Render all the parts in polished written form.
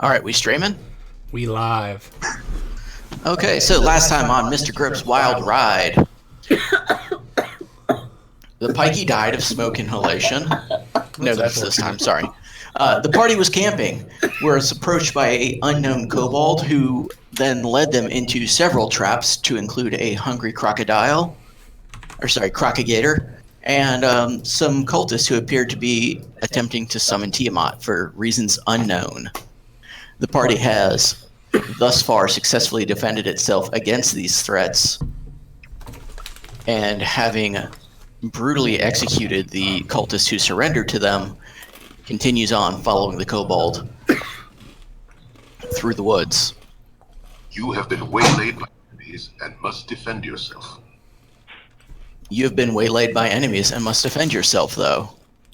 Alright, we streaming? We live. Okay, so last time on Mr. Grep's Wild Ride, the pikey died of smoke inhalation. No, that's this time, sorry. The party was camping, where it's approached by an unknown kobold who then led them into several traps to include a hungry crocodigator, and some cultists who appeared to be attempting to summon Tiamat for reasons unknown. The party has thus far successfully defended itself against these threats, and having brutally executed the cultists who surrendered to them, continues on following the kobold through the woods. You have been waylaid by enemies and must defend yourself. You have been waylaid by enemies and must defend yourself, though.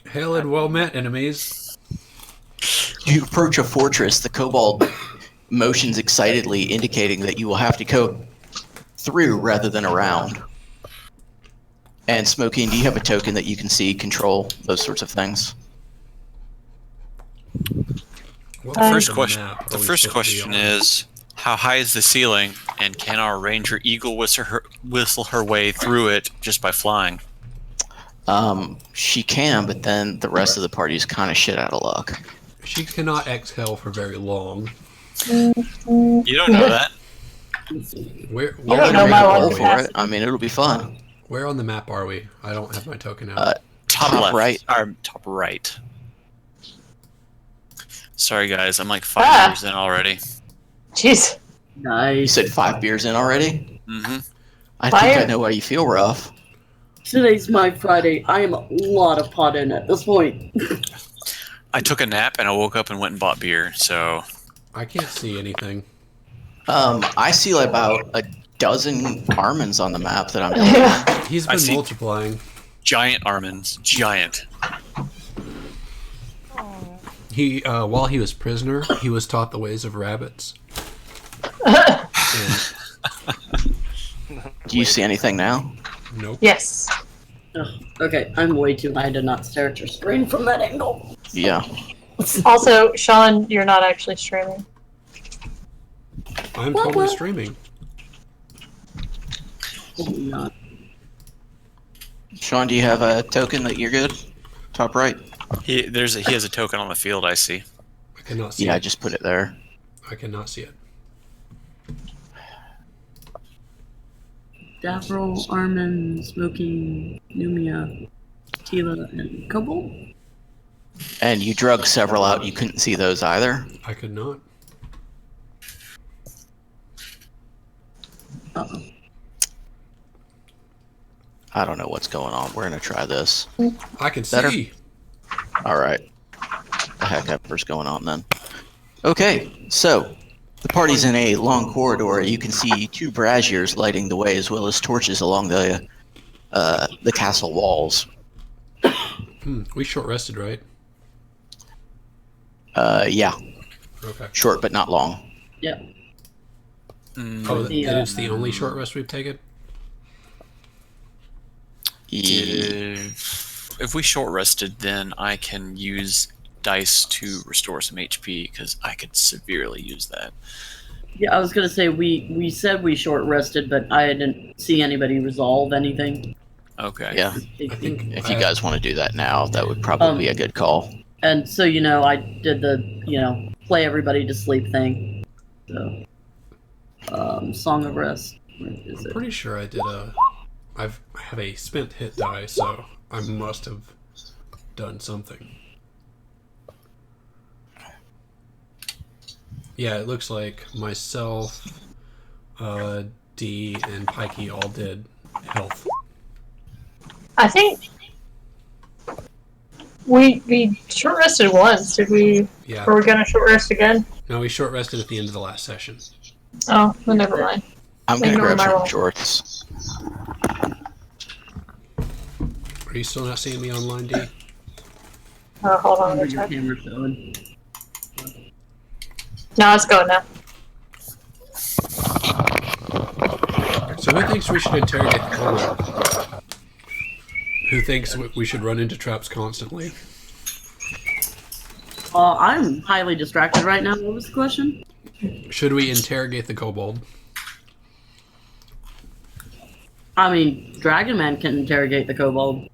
Hail and well met, enemies. You approach a fortress. The kobold motions excitedly, indicating that you will have to go through rather than around. And Smoking, do you have a token that you can see, control, those sorts of things? The first question is, how high is the ceiling, and can our ranger eagle whistle her way through it just by flying? She can, but then the rest of the party is kind of shit out of luck. She cannot exhale for very long. You don't know that. Where You don't know my roll for it. I mean, it'll be fun. Where on the map are we? I don't have my token out. Top Top left. right. Or top right. Sorry, guys. I'm like 5 years in already. Jeez. You Nice. said 5 beers in already? Mm-hmm. I think I know why you feel rough. Today's my Friday. I am a lot of pot in at this point. I took a nap and I woke up and went and bought beer, so... I can't see anything. I see about a dozen Armans on the map that I'm doing. Yeah. He's I been see. multiplying. Giant Armans. Giant. He, while he was prisoner, he was taught the ways of rabbits. And, Do you see anything now? nope. Yes. Ugh, okay, I'm way too high to not stare at your screen from that angle. Yeah. Also, Sean, you're not actually streaming. I'm totally streaming. Oh, not. Sean, do you have a token that you're good? Top right. He has a token on the field, I see. I cannot see Yeah, I it. just put it there. I cannot see it. Davril, Armin, Smoking, Numia, Tila, and Kobold? And you drug several out. You couldn't see those either. I could not. Uh-oh. I don't know what's going on. We're going to try this. I can Better? see. All right. The heck ever's going on then? Okay, so the party's in a long corridor. You can see two braziers lighting the way, as well as torches along the castle walls. We short rested, right? Yeah, Okay. short but not long. Yep. Oh, The, it is the only short rest we've taken? If we short rested, then I can use dice to restore some HP, because I could severely use that. Yeah, I was gonna say, we said we short rested, but I didn't see anybody resolve anything. Okay. Yeah, I think if you guys want to do that now, that would probably be a good call. And so, I did the, play everybody to sleep thing. So, Song of Rest. Where is I'm it? pretty sure I did I have a spent hit die, so I must have done something. Yeah, it looks like myself, D, and Pikey all did health. I think we short rested once. Did we? Yeah. Were we gonna short rest again? No, we short rested at the end of the last session. Oh, well, never mind. I'm going to Ignore grab my some roll. shorts. Are you still not seeing me online, D? Hold on. Where Let me your check. camera showing? No, it's going now. So who thinks we should interrogate the kobold? Who thinks we should run into traps constantly? I'm highly distracted right now. What was the question? Should we interrogate the kobold? I mean, Dragon Man can interrogate the kobold.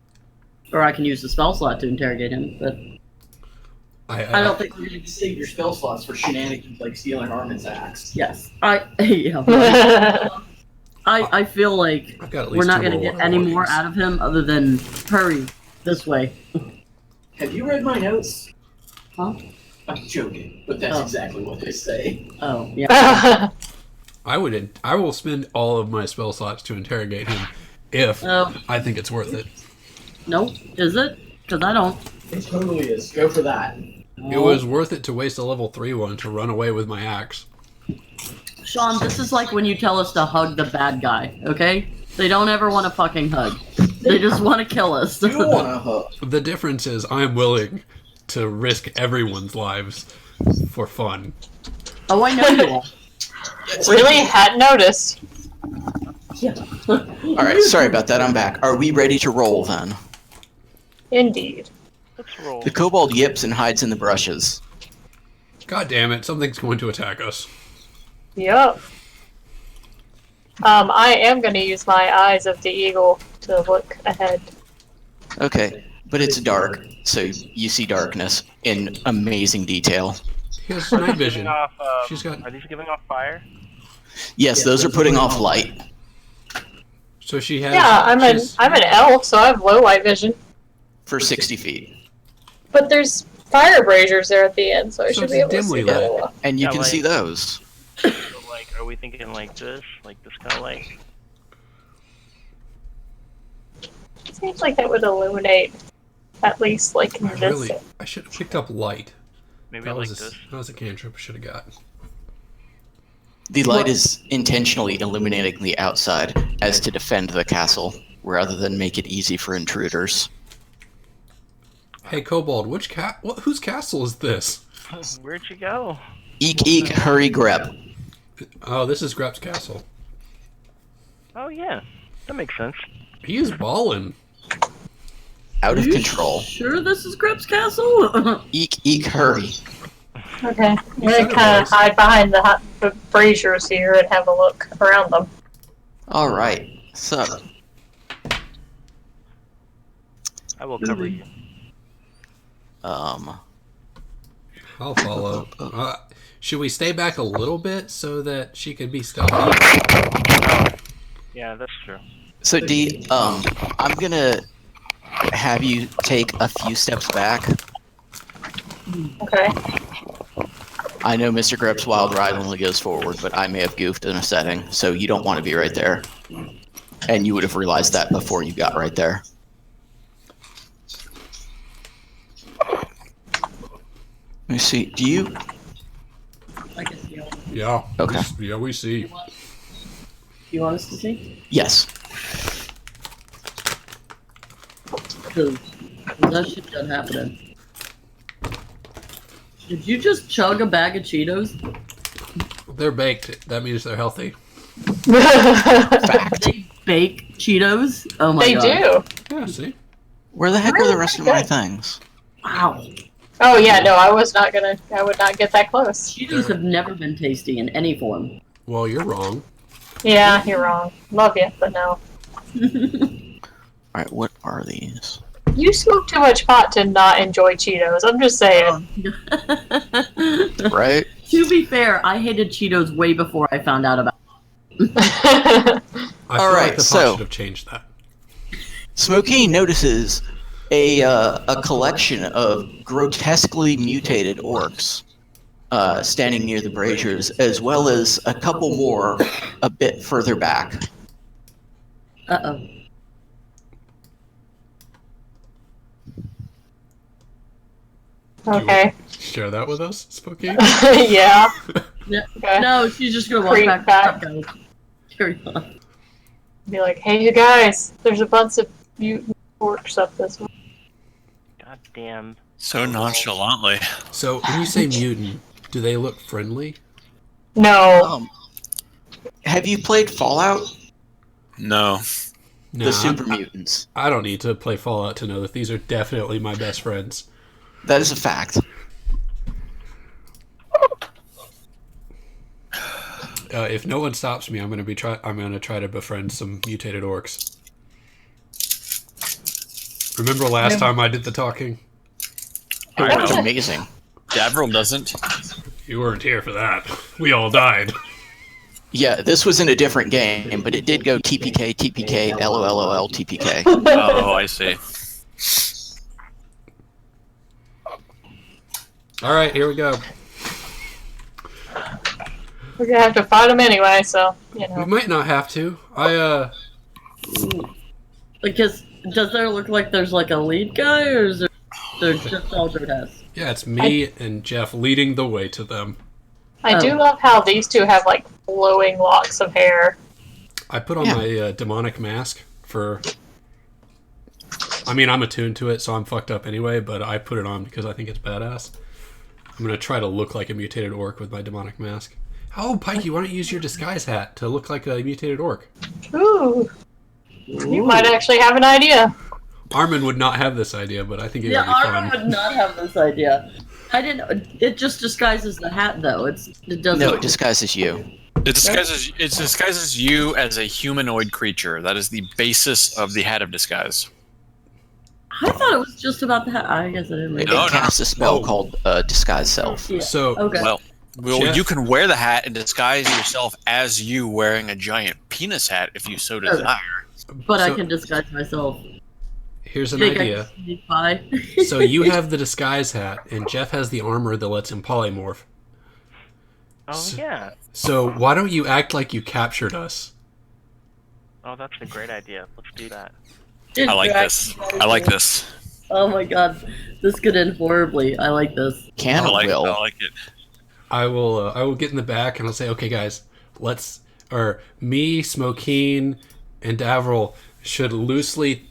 Or I can use the spell slot to interrogate him, but I don't think You're going to save your spell slots for shenanigans like stealing Armin's axe. yes. Yeah, I feel like I've got at least we're not 2 going to more get any more warnings. out of him other than hurry this way. Have you read my notes? Huh? I'm joking, but that's Oh. exactly what they say. Oh, yeah. I will spend all of my spell slots to interrogate him if Oh. I think it's worth it. Nope. Is it? Because I don't. It totally is. Go for that. It was worth it to waste a level 3 one to run away with my axe. Sean, this is like when you tell us to hug the bad guy, okay? They don't ever want to fucking hug. They just want to kill us. You don't want to hug. The difference is I'm willing to risk everyone's lives for fun. Oh, I know you are. Really? Hadn't noticed. All right, sorry about that. I'm back. Are we ready to roll then? Indeed. Let's roll. The kobold yips and hides in the brushes. God damn it, something's going to attack us. Yup. I am going to use my eyes of the eagle to look ahead. Okay, but it's dark, so you see darkness in amazing detail. He has night vision. Giving off, She's got- Are these giving off fire? Yes, those are putting off light. So she has. Yeah, I'm she's- an elf, so I have low light vision. For 60 feet. But there's fire braziers there at the end, so I So should it's be able to dimly see lit. that well. And you Yeah, can like- see those. So, like, are we thinking like this kind of light? Seems like that would illuminate at least like in this. I should have picked up light. Maybe That like was, this. that was a cantrip I should have got. The light is intentionally illuminating the outside as to defend the castle, rather than make it easy for intruders. Hey, Kobold, whose castle is this? Where'd you go? Eek, eek, hurry, Grep. Oh, this is Grep's castle. Oh yeah, that makes sense. He is ballin'. Out of You control. Sure this is Grep's castle? Eek, eek, hurry. Okay, I'm You said gonna it kind of was. hide behind the braziers here and have a look around them. Alright, so, I will cover you. I'll follow. Should we stay back a little bit so that she can be stealthy? Yeah, that's true. so Dee, I'm gonna have you take a few steps back. Okay. I know Mr. Grep's wild ride only goes forward, but I may have goofed in a setting, so you don't want to be right there. And you would have realized that before you got right there. Let me see, do you? I guess you want, Yeah. Okay. Yeah, we see. you want us to see? Yes. Because that shit done happening. Did you just chug a bag of Cheetos? They're baked. That means they're healthy. Fact. They bake Cheetos? Oh my They god. do. Yeah, see? Where the heck are the rest of my things? Wow. Oh yeah, no, I would not get that close. Cheetos have never been tasty in any form. Well, you're wrong. Yeah, you're wrong. Love you, but no. Alright, what are these? You smoke too much pot to not enjoy Cheetos. I'm just saying. Right? To be fair, I hated Cheetos way before I found out about I feel All like right, the pot so- should have changed that. Smokey notices a collection of grotesquely mutated orcs standing near the braziers, as well as a couple more a bit further back. Uh-oh. Okay. Share that with us, Spooky? Yeah. Yeah. Okay. No, she's just gonna walk Creep back. back. Go. Carry on. Be like, hey, you guys, there's a bunch of mutant orcs up this way. God damn. So nonchalantly. So, when you say mutant, do they look friendly? No. Have you played Fallout? No. No, The super mutants. I don't need to play Fallout to know that these are definitely my best friends. That is a fact. if no one stops me, I'm gonna try to befriend some mutated orcs. Remember last time I did the talking? It I worked know. amazing. Davril doesn't. You weren't here for that. We all died. Yeah, this was in a different game, but it did go TPK, TPK, LOLOL, TPK. Oh, I see. All right, here we go. We're gonna have to fight them anyway, so you We know. might not have to. Because does there look like there's like a lead guy, or is there just all grotesque? Yeah, it's me and Jeff leading the way to them. I do love how these two have like flowing locks of hair. I put on my demonic mask for. I mean, I'm attuned to it, so I'm fucked up anyway. But I put it on because I think it's badass. I'm gonna try to look like a mutated orc with my demonic mask. Oh, Pikey, why don't you use your disguise hat to look like a mutated orc? Ooh, you might actually have an idea. Armin would not have this idea, but I think it would be Armin fun. would not have this idea. I didn't. It just disguises the hat, though. It doesn't. No, it disguises you. It disguises you as a humanoid creature. That is the basis of the hat of disguise. I thought it was just about the hat. I guess I didn't read It it. No, casts a spell no. called Disguise Self. Yeah. So, Okay. Well, Jeff- you can wear the hat and disguise yourself as you wearing a giant penis hat if you so desire. But I so- can disguise myself. here's an Think I idea. can sneak by? So you have the disguise hat, and Jeff has the armor that lets him polymorph. Oh yeah. So why don't you act like you captured us? Oh, that's a great idea. Let's do that. I like this. I like this. Oh my god, this could end horribly. I like this. Can I or like, will. I like it. I will get in the back and I'll say, okay, guys, me, Smokeen, and Davril should loosely,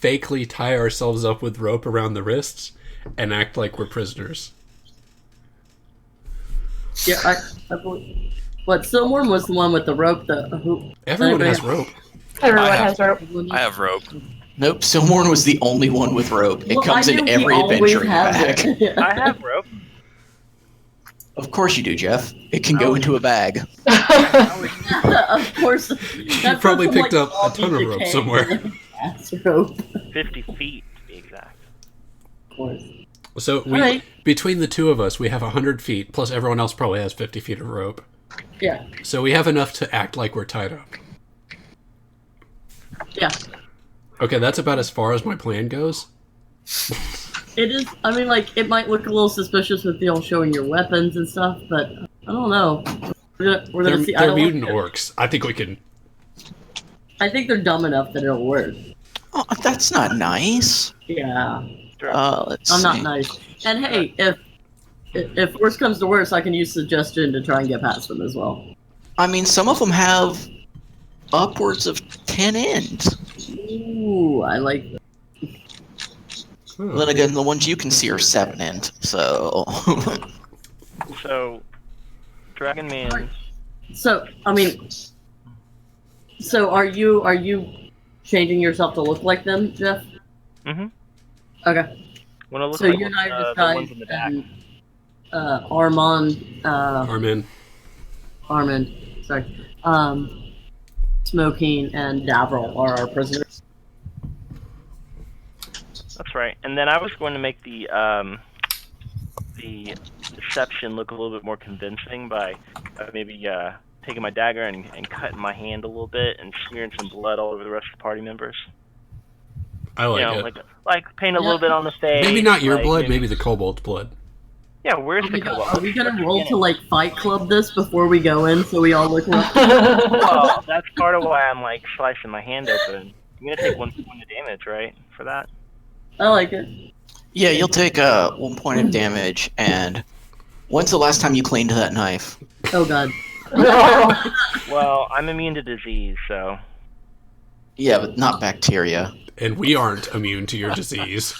fakely tie ourselves up with rope around the wrists and act like we're prisoners. Yeah, I believe. What, Silmorn was the one with the rope that. Everyone has rope. Everyone I have- has rope. I have rope. Nope, Silmorn was the only one with rope. It Well, comes I in knew he every always adventure has pack. it. I have rope. Of course you do, Jeff. It can go into a bag. Of course. You probably picked up a ton of rope somewhere. That's rope. 50 feet to be exact. Of course. So Alright. between the two of us, we have 100 feet, plus everyone else probably has 50 feet of rope. Yeah. So we have enough to act like we're tied up. Yeah. Okay, that's about as far as my plan goes. It is. I mean, like, it might look a little suspicious with you all showing your weapons and stuff, but I don't know. We're gonna They're, see. I they're don't mutant want- orcs. I think we can. I think they're dumb enough that it'll work. Oh, that's not nice. Yeah. Let's I'm see. not nice. And hey, if worse comes to worse, I can use suggestion to try and get past them as well. I mean, some of them have upwards of 10 ends. Ooh, I like that. Then again, the ones you can see are 7 end, so... So, Dragon Man. So, I mean, so are you changing yourself to look like them, Jeff? Mm-hmm. Okay. When I look So like you and I are the ones disguised in the back. and Armand, Armin. sorry, Smokeen and Davril are our prisoners. That's right. And then I was going to make the deception look a little bit more convincing by maybe taking my dagger and cutting my hand a little bit and smearing some blood all over the rest of the party members. I like You know, it. like paint a little bit on the face. Maybe not your like, blood, maybe the kobold's blood. Yeah, where's Oh the my God, cobalt? are we gonna roll to like Fight Club this before we go in so we all look rough? Well, that's part of why I'm like slicing my hand open. I'm gonna take 1 point of damage, right, for that. I like it. Yeah, you'll take 1 point of damage, and when's the last time you cleaned that knife? Oh god. Well, I'm immune to disease, so Yeah, but not bacteria. And we aren't immune to your disease.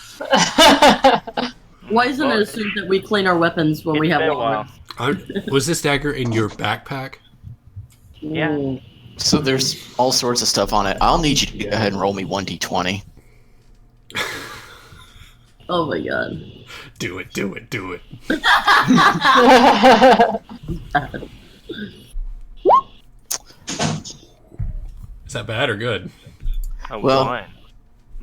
Why isn't it assumed that we clean our weapons when we It's have been a one? while. Was this dagger in your backpack? Yeah. Ooh. So there's all sorts of stuff on it. I'll need you to go ahead and roll me 1d20. Oh my god. Do it, do it, do it. that bad or good? Oh, Well, fine.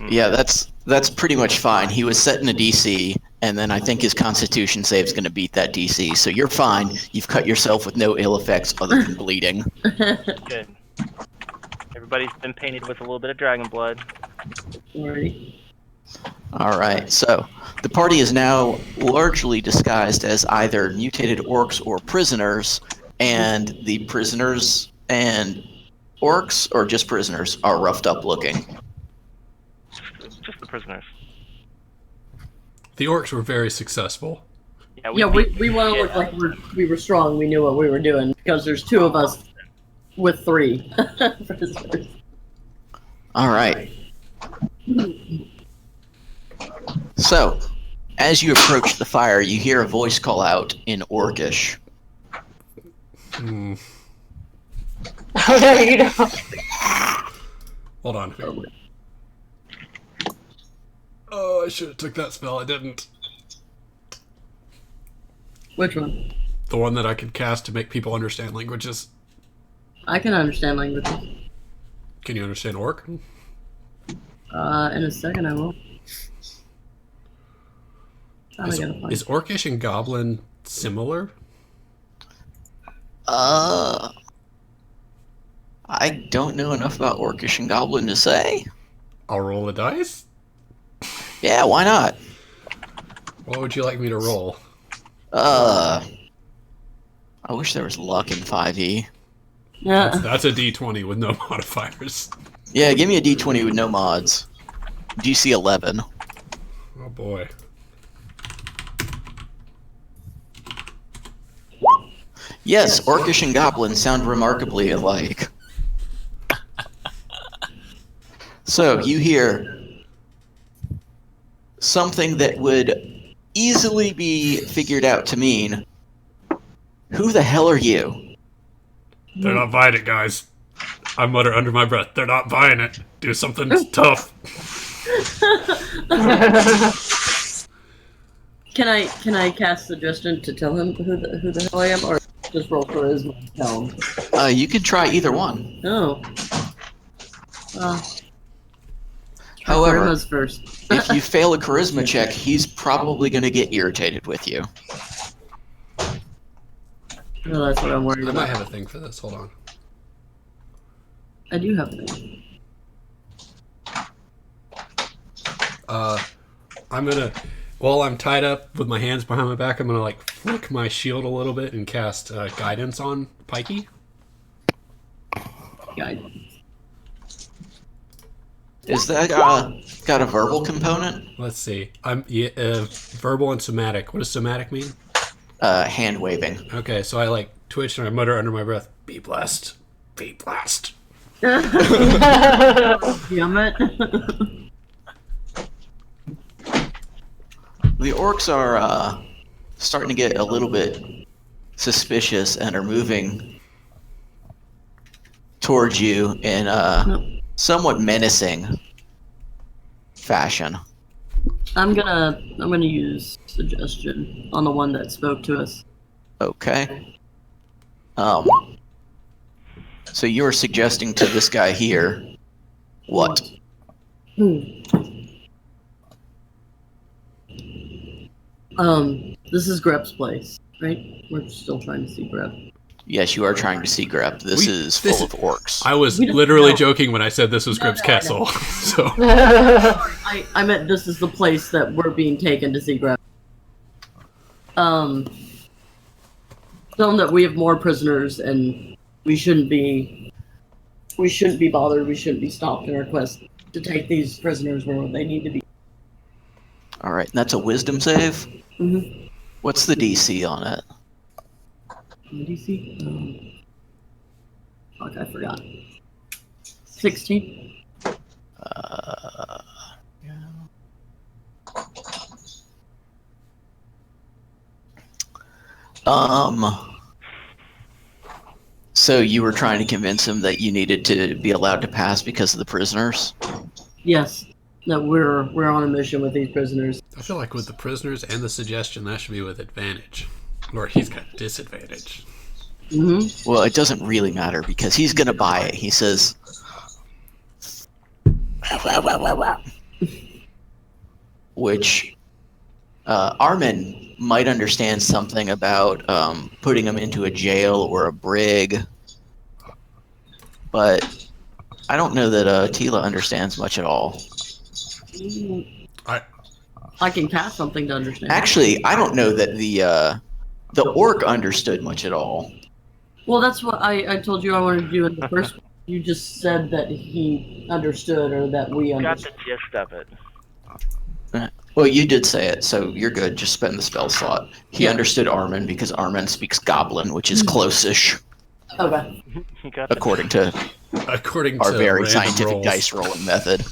Yeah, that's pretty much fine. He was set in a DC, and then I think his Constitution save is going to beat that DC. So you're fine. You've cut yourself with no ill effects other than bleeding. Good. Everybody's been painted with a little bit of dragon blood. Alrighty. All right. So the party is now largely disguised as either mutated orcs or prisoners, and the prisoners and orcs, or just prisoners, are roughed up looking. Just the prisoners. The orcs were very successful. Yeah, we want to look like we were strong. We knew what we were doing because there's 2 of us with 3 prisoners. All right. So, as you approach the fire, you hear a voice call out in Orcish. Hmm. Oh, no, you don't. Hold on. Oh, I should have took that spell. I didn't. Which one? The one that I could cast to make people understand languages. I can understand languages. Can you understand orc? In a second, I will. Is orcish and goblin similar? I don't know enough about Orcish and Goblin to say. I'll roll a dice. Yeah, why not? What would you like me to roll? I wish there was luck in 5e. Yeah. That's a d20 with no modifiers. Yeah, give me a d20 with no mods. DC 11. Oh boy. Yes, Orcish and Goblin sound remarkably alike. So, you hear something that would easily be figured out to mean, who the hell are you? They're not buying it, guys. I mutter under my breath. They're not buying it. Do something tough. Can I cast suggestion to tell him who the hell I am, or just roll charisma and tell him? You can try either one. No. However, charisma's first. if you fail a charisma check, he's probably going to get irritated with you. No, that's what I'm worried I might about. have a thing for this. Hold on. I do have things. I'm gonna, while I'm tied up with my hands behind my back, I'm gonna like flick my shield a little bit and cast guidance on Pikey. Guidance. Is that got a verbal component? Let's see. Verbal and somatic. What does somatic mean? Hand waving. Okay, so I like twitch and I mutter under my breath, "Be blessed, be blessed." Damn it. The orcs are starting to get a little bit suspicious and are moving towards you in a somewhat menacing fashion. I'm gonna use suggestion on the one that spoke to us. Okay. So you're suggesting to this guy here what? This is Grep's place, right? We're still trying to see Grep. Yes, you are trying to see Grep. This is full of orcs. I was We don't literally know. joking when I said this was Grip's I know. castle. So I meant this is the place that we're being taken to see Grep. Tell them that we have more prisoners and we shouldn't be bothered. We shouldn't be stopped in our quest to take these prisoners where they need to be. All right, and that's a wisdom save. Mm-hmm. What's the DC on it? DC? Fuck, I forgot. 16. So you were trying to convince him that you needed to be allowed to pass because of the prisoners? Yes, that we're on a mission with these prisoners. I feel like with the prisoners and the suggestion, that should be with advantage, or he's got disadvantage. Mm-hmm. Well, it doesn't really matter because he's going to buy it. He says, which Armin might understand something about putting him into a jail or a brig, but I don't know that Tila understands much at all. I can cast something to understand. Actually, I don't know that the orc understood much at all. Well, that's what I told you I wanted to do in the first one. You just said that he understood or that we Got understood. the gist of it. Well, you did say it, so you're good. Just spend the spell slot. He understood Armin because Armin speaks Goblin, which is close-ish, Okay. You got the according to our very scientific rolls. dice rolling method.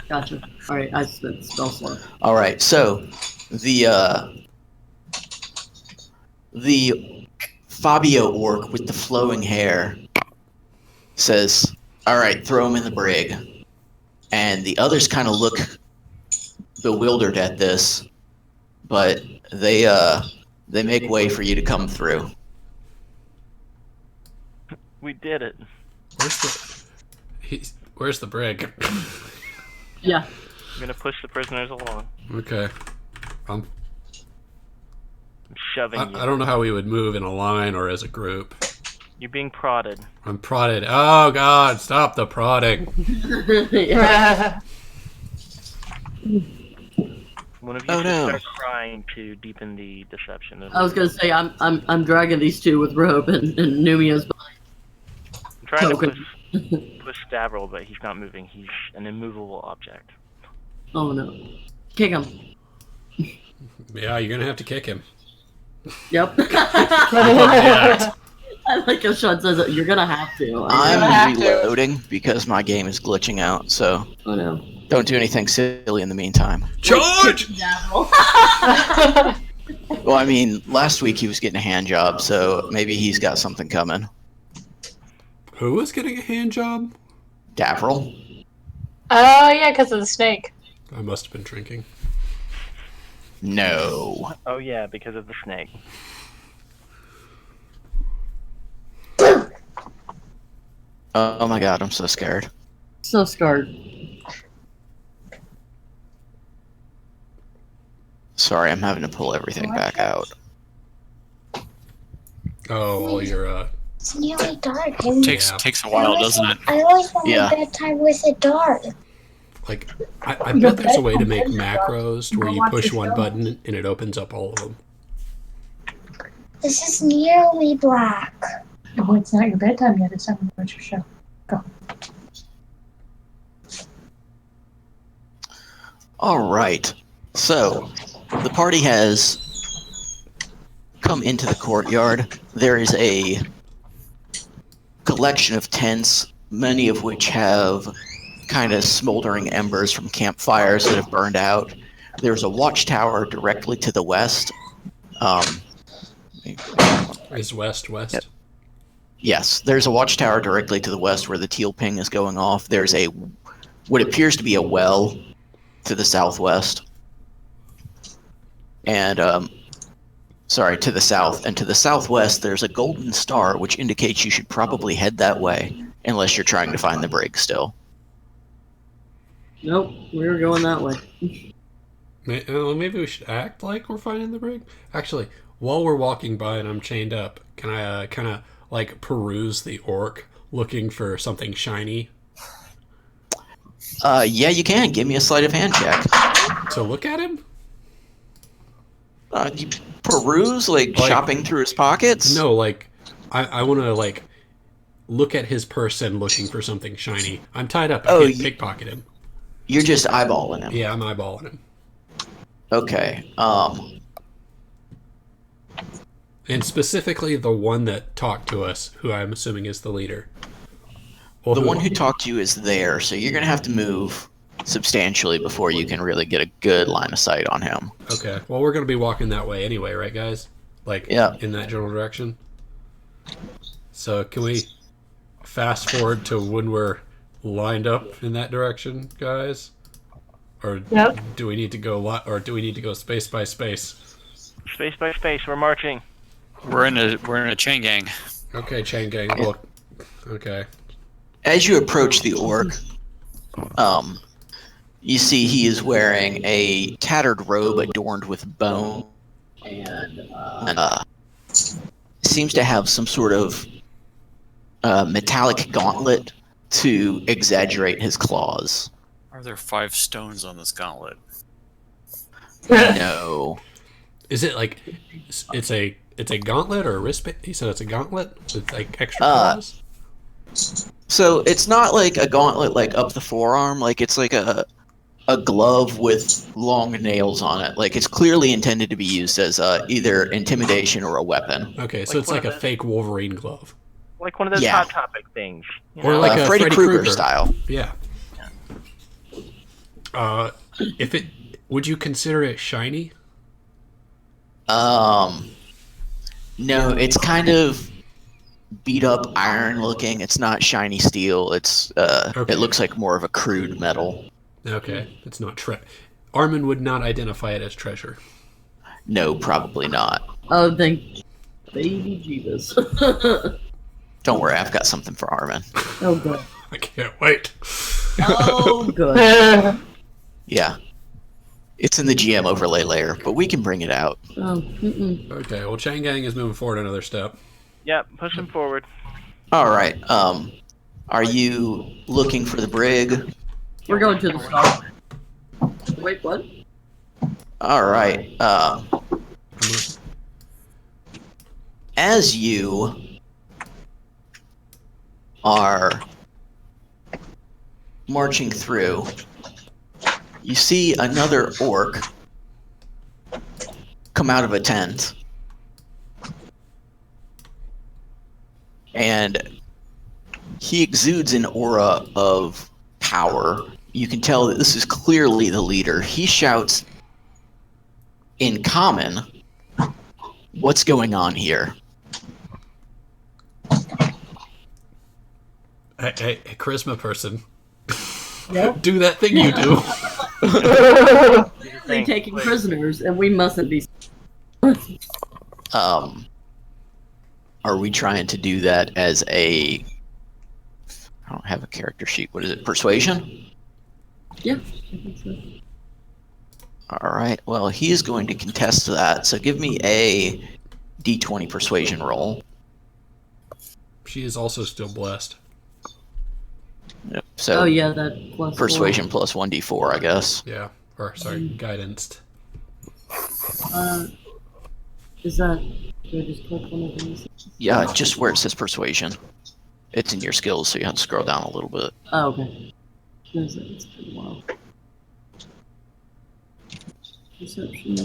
Gotcha. Alright, I spent spell slot. All right, so the Fabio orc with the flowing hair says, "All right, throw him in the brig," and the others kind of look bewildered at this, but they make way for you to come through. We did it. Where's the brig? Yeah. I'm gonna push the prisoners along. Okay. I'm shoving you. I don't know how we would move in a line or as a group. You're being prodded. I'm prodded. Oh God! Stop the prodding. Yeah. One of you Oh, should no. start crying to deepen the deception. I was gonna say I'm dragging these two with rope and Numia's I'm trying to token. push Stavros, but he's not moving. He's an immovable object. Oh no. Kick him. Yeah, you're gonna have to kick him. Yep. Yeah. I like how Sean says it. You're gonna have to. gonna I'm have to. reloading because my game is glitching out, so Oh no. don't do anything silly in the meantime. Charge! Well, I mean, last week he was getting a hand job, so maybe he's got something coming. Who was getting a hand job? Davril? Oh, yeah, because of the snake. I must have been drinking. No. Oh yeah, because of the snake. Oh my god, I'm so scared. So scarred. Sorry, I'm having to pull everything back out. Oh, well, you're It's nearly dark. And Takes a while, doesn't it? I always want Yeah. my bedtime with it dark. like. I bet there's a way to make macros to where you push one button and it opens up all of them. This is nearly black. Oh, it's not your bedtime yet. It's time to watch your show. Go. All right. So, the party has come into the courtyard. There is a collection of tents, many of which have kind of smoldering embers from campfires that have burned out. There's a watchtower directly to the west. Is west? Yep. Yes, there's a watchtower directly to the west where the teal ping is going off. There's a what appears to be a well to the southwest. And to the south. And to the southwest there's a golden star, which indicates you should probably head that way, unless you're trying to find the brig still. Nope, we were going that way. Maybe we should act like we're finding the brig. Actually, while we're walking by and I'm chained up, can I kind of like peruse the orc looking for something shiny Yeah, you can. Give me a sleight of hand check. to look at him? You peruse, like shopping through his pockets? No, like I want to like look at his person looking for something shiny. I'm tied up. I can't pickpocket him. You're just eyeballing him. Yeah, I'm eyeballing him. Okay. And specifically the one that talked to us, who I'm assuming is the leader. Well, The one who talked to you is there, so you're going to have to move substantially before you can really get a good line of sight on him. Okay. Well, we're going to be walking that way anyway, right, guys? Like, Yeah. in that general direction? So, can we fast forward to when we're lined up in that direction, guys? Or Yep. do we need to go space by space? Space by space, we're marching. We're in a chain gang. Okay, chain gang. Look. Okay. As you approach the orc, You see he is wearing a tattered robe adorned with bone and seems to have some sort of metallic gauntlet to exaggerate his claws. Are there 5 stones on this gauntlet? No. Is it like it's a gauntlet or a wristband? He said it's a gauntlet with like extra claws. So it's not like a gauntlet like up the forearm, like it's like a glove with long nails on it. Like it's clearly intended to be used as either intimidation or a weapon. Okay, so Like it's one like of a the- fake Wolverine glove. Like one of those Yeah. Hot Topic things. You Or know? like a Freddy Freddy Krueger Krueger style. Yeah. If it would you consider it shiny? No, it's kind of beat up iron looking. It's not shiny steel. It's Okay. it looks like more of a crude metal. Okay, it's not Armin would not identify it as treasure. No, probably not. Oh, thank baby Jeebus. Don't worry, I've got something for Armin. Oh, good. I can't wait. Oh, good. Yeah. It's in the GM overlay layer, but we can bring it out. Oh, Okay, well, Chain Gang is moving forward another step. Yep, pushing forward. All right. Are you looking for the brig? we're going to the start. Wait, what? All right. As you are marching through, you see another orc come out of a tent. And he exudes an aura of power. You can tell that this is clearly the leader. He shouts in common, "What's going on here?" Hey, charisma person. Yep. Do that thing you do. They're taking prisoners, and we mustn't be. Are we trying to do that as a... I don't have a character sheet. What is it? Persuasion? Yeah, I think so. All right. Well, he is going to contest that. So give me a D20 persuasion roll. She is also still blessed. Yep. So Oh yeah, that plus persuasion plus 1d4, I guess. Yeah. Or, sorry, guidance. Is that? Do I just click one of these? Yeah, just where it says persuasion. It's in your skills, so you have to scroll down a little bit. Oh, okay. It's been a while. Perception.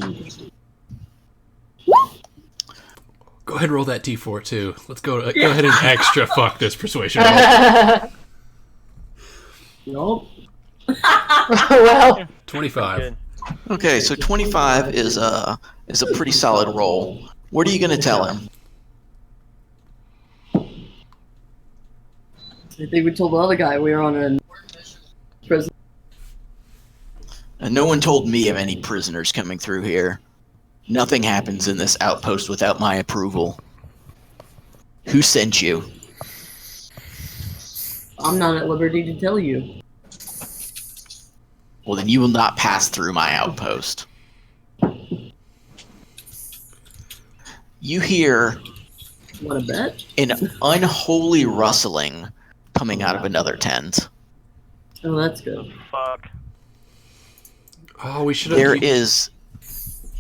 Go ahead and roll that D4 too. Let's go ahead and extra fuck this persuasion roll. Nope. Well, 25. Good. Okay, so 25 is a pretty solid roll. What are you going to tell him? I think we told the other guy we were on a prison. And no one told me of any prisoners coming through here. Nothing happens in this outpost without my approval. Who sent you? I'm not at liberty to tell you. Well, then you will not pass through my outpost. You hear Want to bet? an unholy rustling coming out of another tent. Oh, that's good. Fuck. Oh, we should have. There is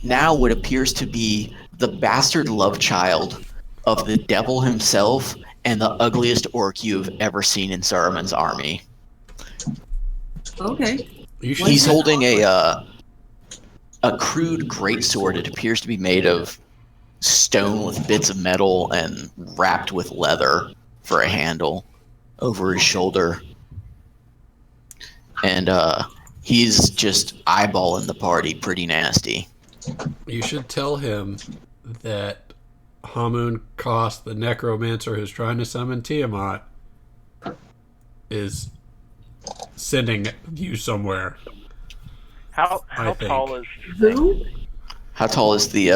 now what appears to be the bastard love child of the devil himself and the ugliest orc you've ever seen in Saruman's army. Okay. You should. He's holding a crude greatsword. It appears to be made of stone with bits of metal and wrapped with leather for a handle over his shoulder. And he's just eyeballing the party pretty nasty. You should tell him that Hamun Koss, the necromancer who's trying to summon Tiamat, is sending you somewhere. How I think. tall is Who? How tall is the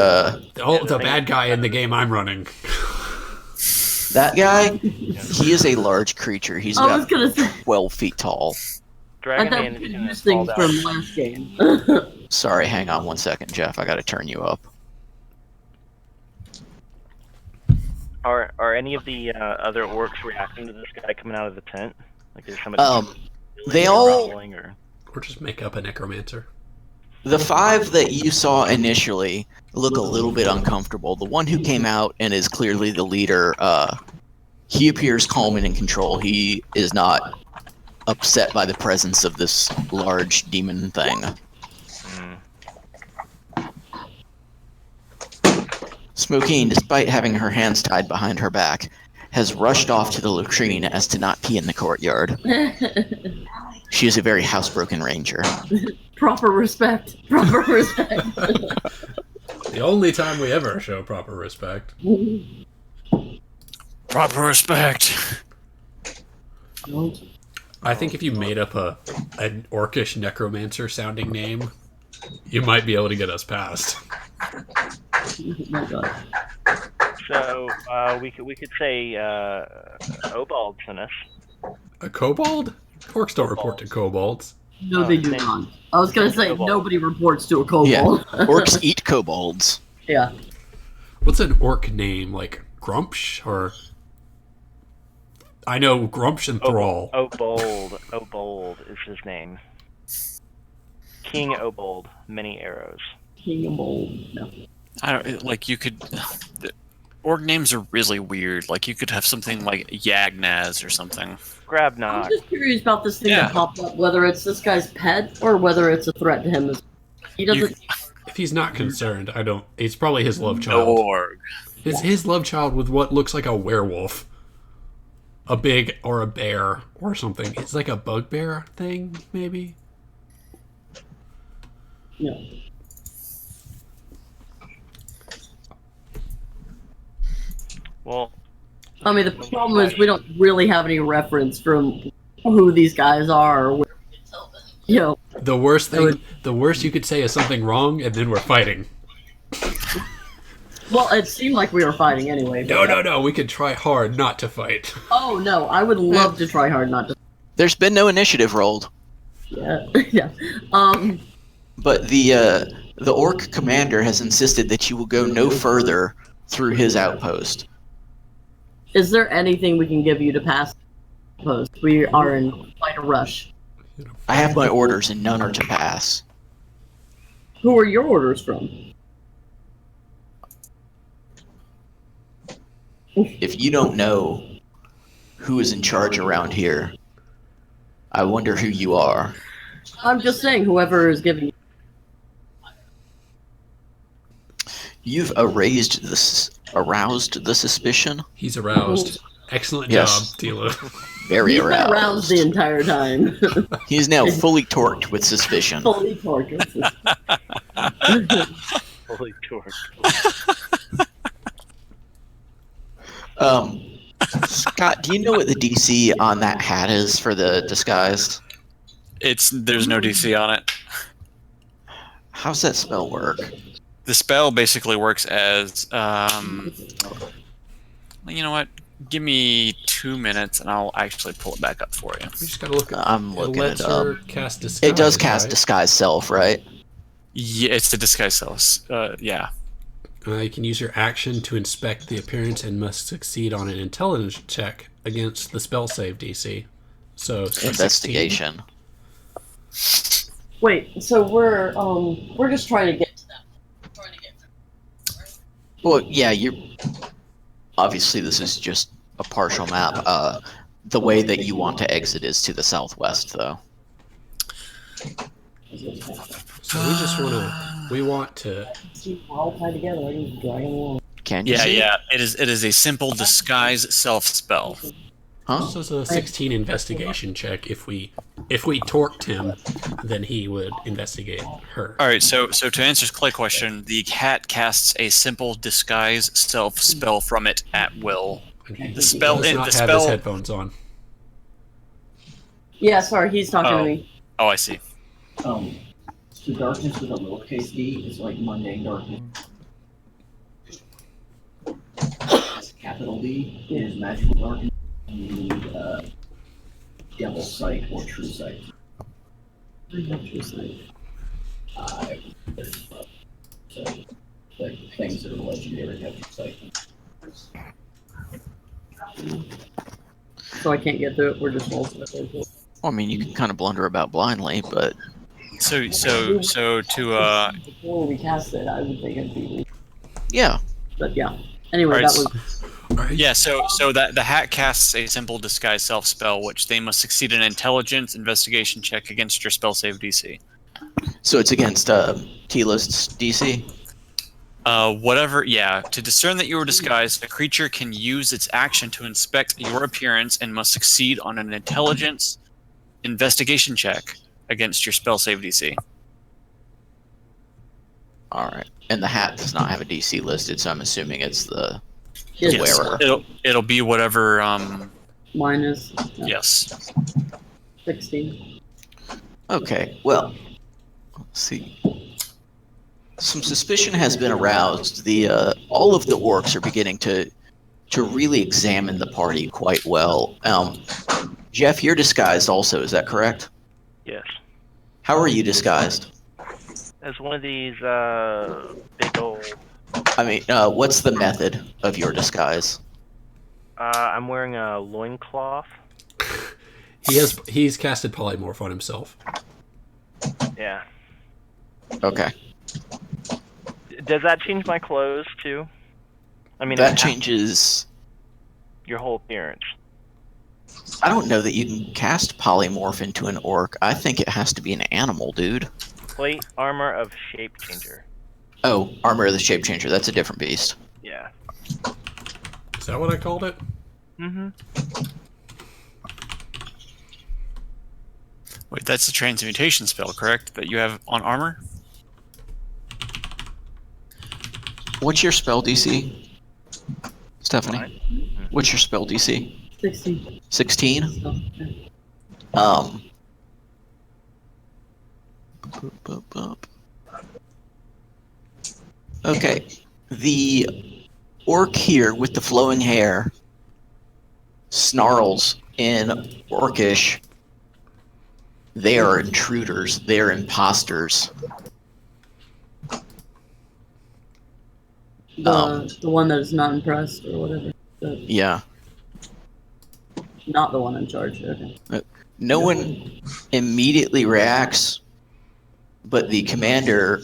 The bad guy in the game I'm running. that guy? He is a large creature. He's I was about gonna say. 12 feet tall. Dragon thought Man we is could gonna use fall things down. from last game. Sorry, hang on 1 second, Jeff. I gotta turn you up. Are any of the other orcs reacting to this guy coming out of the tent? Like, is somebody They or all growling, or Or just make up a necromancer. The 5 that you saw initially look a little bit uncomfortable. The one who came out and is clearly the leader, he appears calm and in control. He is not upset by the presence of this large demon thing. Smokine, despite having her hands tied behind her back, has rushed off to the latrine as to not pee in the courtyard. She is a very housebroken ranger. Proper respect. Proper respect. The only time we ever show proper respect. Proper respect. I think if you made up an orcish necromancer sounding name, you might be able to get us past. Oh my god. so we could say Obald's in us. A kobold? Orcs don't report to kobolds. No, they do Thank- not. I was gonna say Kobold. nobody reports to a kobold. Yeah, orcs eat kobolds. Yeah. What's an orc name? Like Grumpsh? Or... I know Grumpsh and Thrall. Obold is his name. King Obold, many arrows. King of Bold. No. I don't like you could. The orc names are really weird. Like you could have something like Yagnaz or something. Grab I'm knock. just curious about this thing Yeah. that popped up, whether it's this guy's pet or whether it's a threat to him. He doesn't. If he's not concerned, I don't... It's probably his love child. Org. His love child with what looks like a werewolf. A big... or a bear or something. It's like a bugbear thing, maybe? No. Well, I mean, the problem is we don't really have any reference from who these guys are. Or where we can tell them. You know, The worst thing... The worst you could say is something wrong, and then we're fighting. well, it seemed like we were fighting anyway. But No. We could try hard not to fight. Oh no, I would love to try hard not to. There's been no initiative rolled, Yeah, yeah. but the orc commander has insisted that you will go no further through his outpost. Is there anything we can give you to pass the post? We are in quite a rush. I have my orders and none are to pass. Who are your orders from? If you don't know who is in charge around here, I wonder who you are. I'm just saying, whoever is giving you. You've aroused the suspicion. He's aroused. Excellent Yes. job, Tila. Very He's been aroused. aroused the entire time. He is now fully torqued with suspicion. Fully tortured. holy torque. Scott, do you know what the DC on that hat is for the disguise? There's no DC on it. How's that spell work? The spell basically works as you know what? Give me 2 minutes and I'll actually pull it back up for you. We just gotta look at I'm looking lets it up. her cast disguise, It does cast right? disguise self, right? Yeah, it's the disguise cells. Yeah. You can use your action to inspect the appearance and must succeed on an intelligence check against the spell save DC. So 16. Investigation. Wait, so we're just trying to get to them. Well, yeah, you're. Obviously, this is just a partial map. The way that you want to exit is to the southwest, though. So we want to. See, we're all tied together. I can drag along. Can you Yeah, see? yeah. It is a simple disguise self spell. Huh? This is a 16 investigation check. If we torqued him, then he would investigate her. All right, so to answer Clay's question, the cat casts a simple disguise self spell from it at will. And The spell does in not the have his spell. headphones on. Yeah, sorry, he's talking to me. Oh, I see. So darkness with a lowercase d is like mundane darkness. Capital D is magical darkness. You need devil sight or true sight. So, like things that are legendary capture site. So I can't get through it. We're just all. Well, I mean, you can kind of blunder about blindly, but So to Before we cast it, I would think it'd be. yeah. But yeah. Anyway, Alright, that was. yeah, so that the hat casts a simple disguise self spell, which they must succeed an intelligence investigation check against your spell save DC. So it's against T-list's DC. Whatever, yeah. To discern that you are disguised, a creature can use its action to inspect your appearance and must succeed on an intelligence investigation check against your spell save DC. All right. And the hat does not have a DC listed, so I'm assuming it's the Yes. wearer. It'll be whatever. Minus. Yes. 16. Okay. Well, let's see. Some suspicion has been aroused. The all of the orcs are beginning to really examine the party quite well. Jeff, you're disguised also. Is that correct? Yes. How are you disguised? As one of these big old. I mean, what's the method of your disguise? I'm wearing a loincloth. He's casted polymorph on himself. Yeah. Okay. Does that change my clothes too? I mean, That changes. your whole appearance. I don't know that you can cast polymorph into an orc. I think it has to be an animal, dude. Plate armor of shape changer. Oh, armor of the shape changer. That's a different beast. Yeah. Is that what I called it? Mm-hmm. Wait, that's the transmutation spell, correct? That you have on armor? What's your spell DC? Stephanie? What's your spell DC? 16. 16? Okay. Okay. The orc here with the flowing hair snarls in orcish. They are intruders. They are imposters. The one that is not impressed or whatever. Yeah. Not the one in charge. Okay. No one immediately reacts, but the commander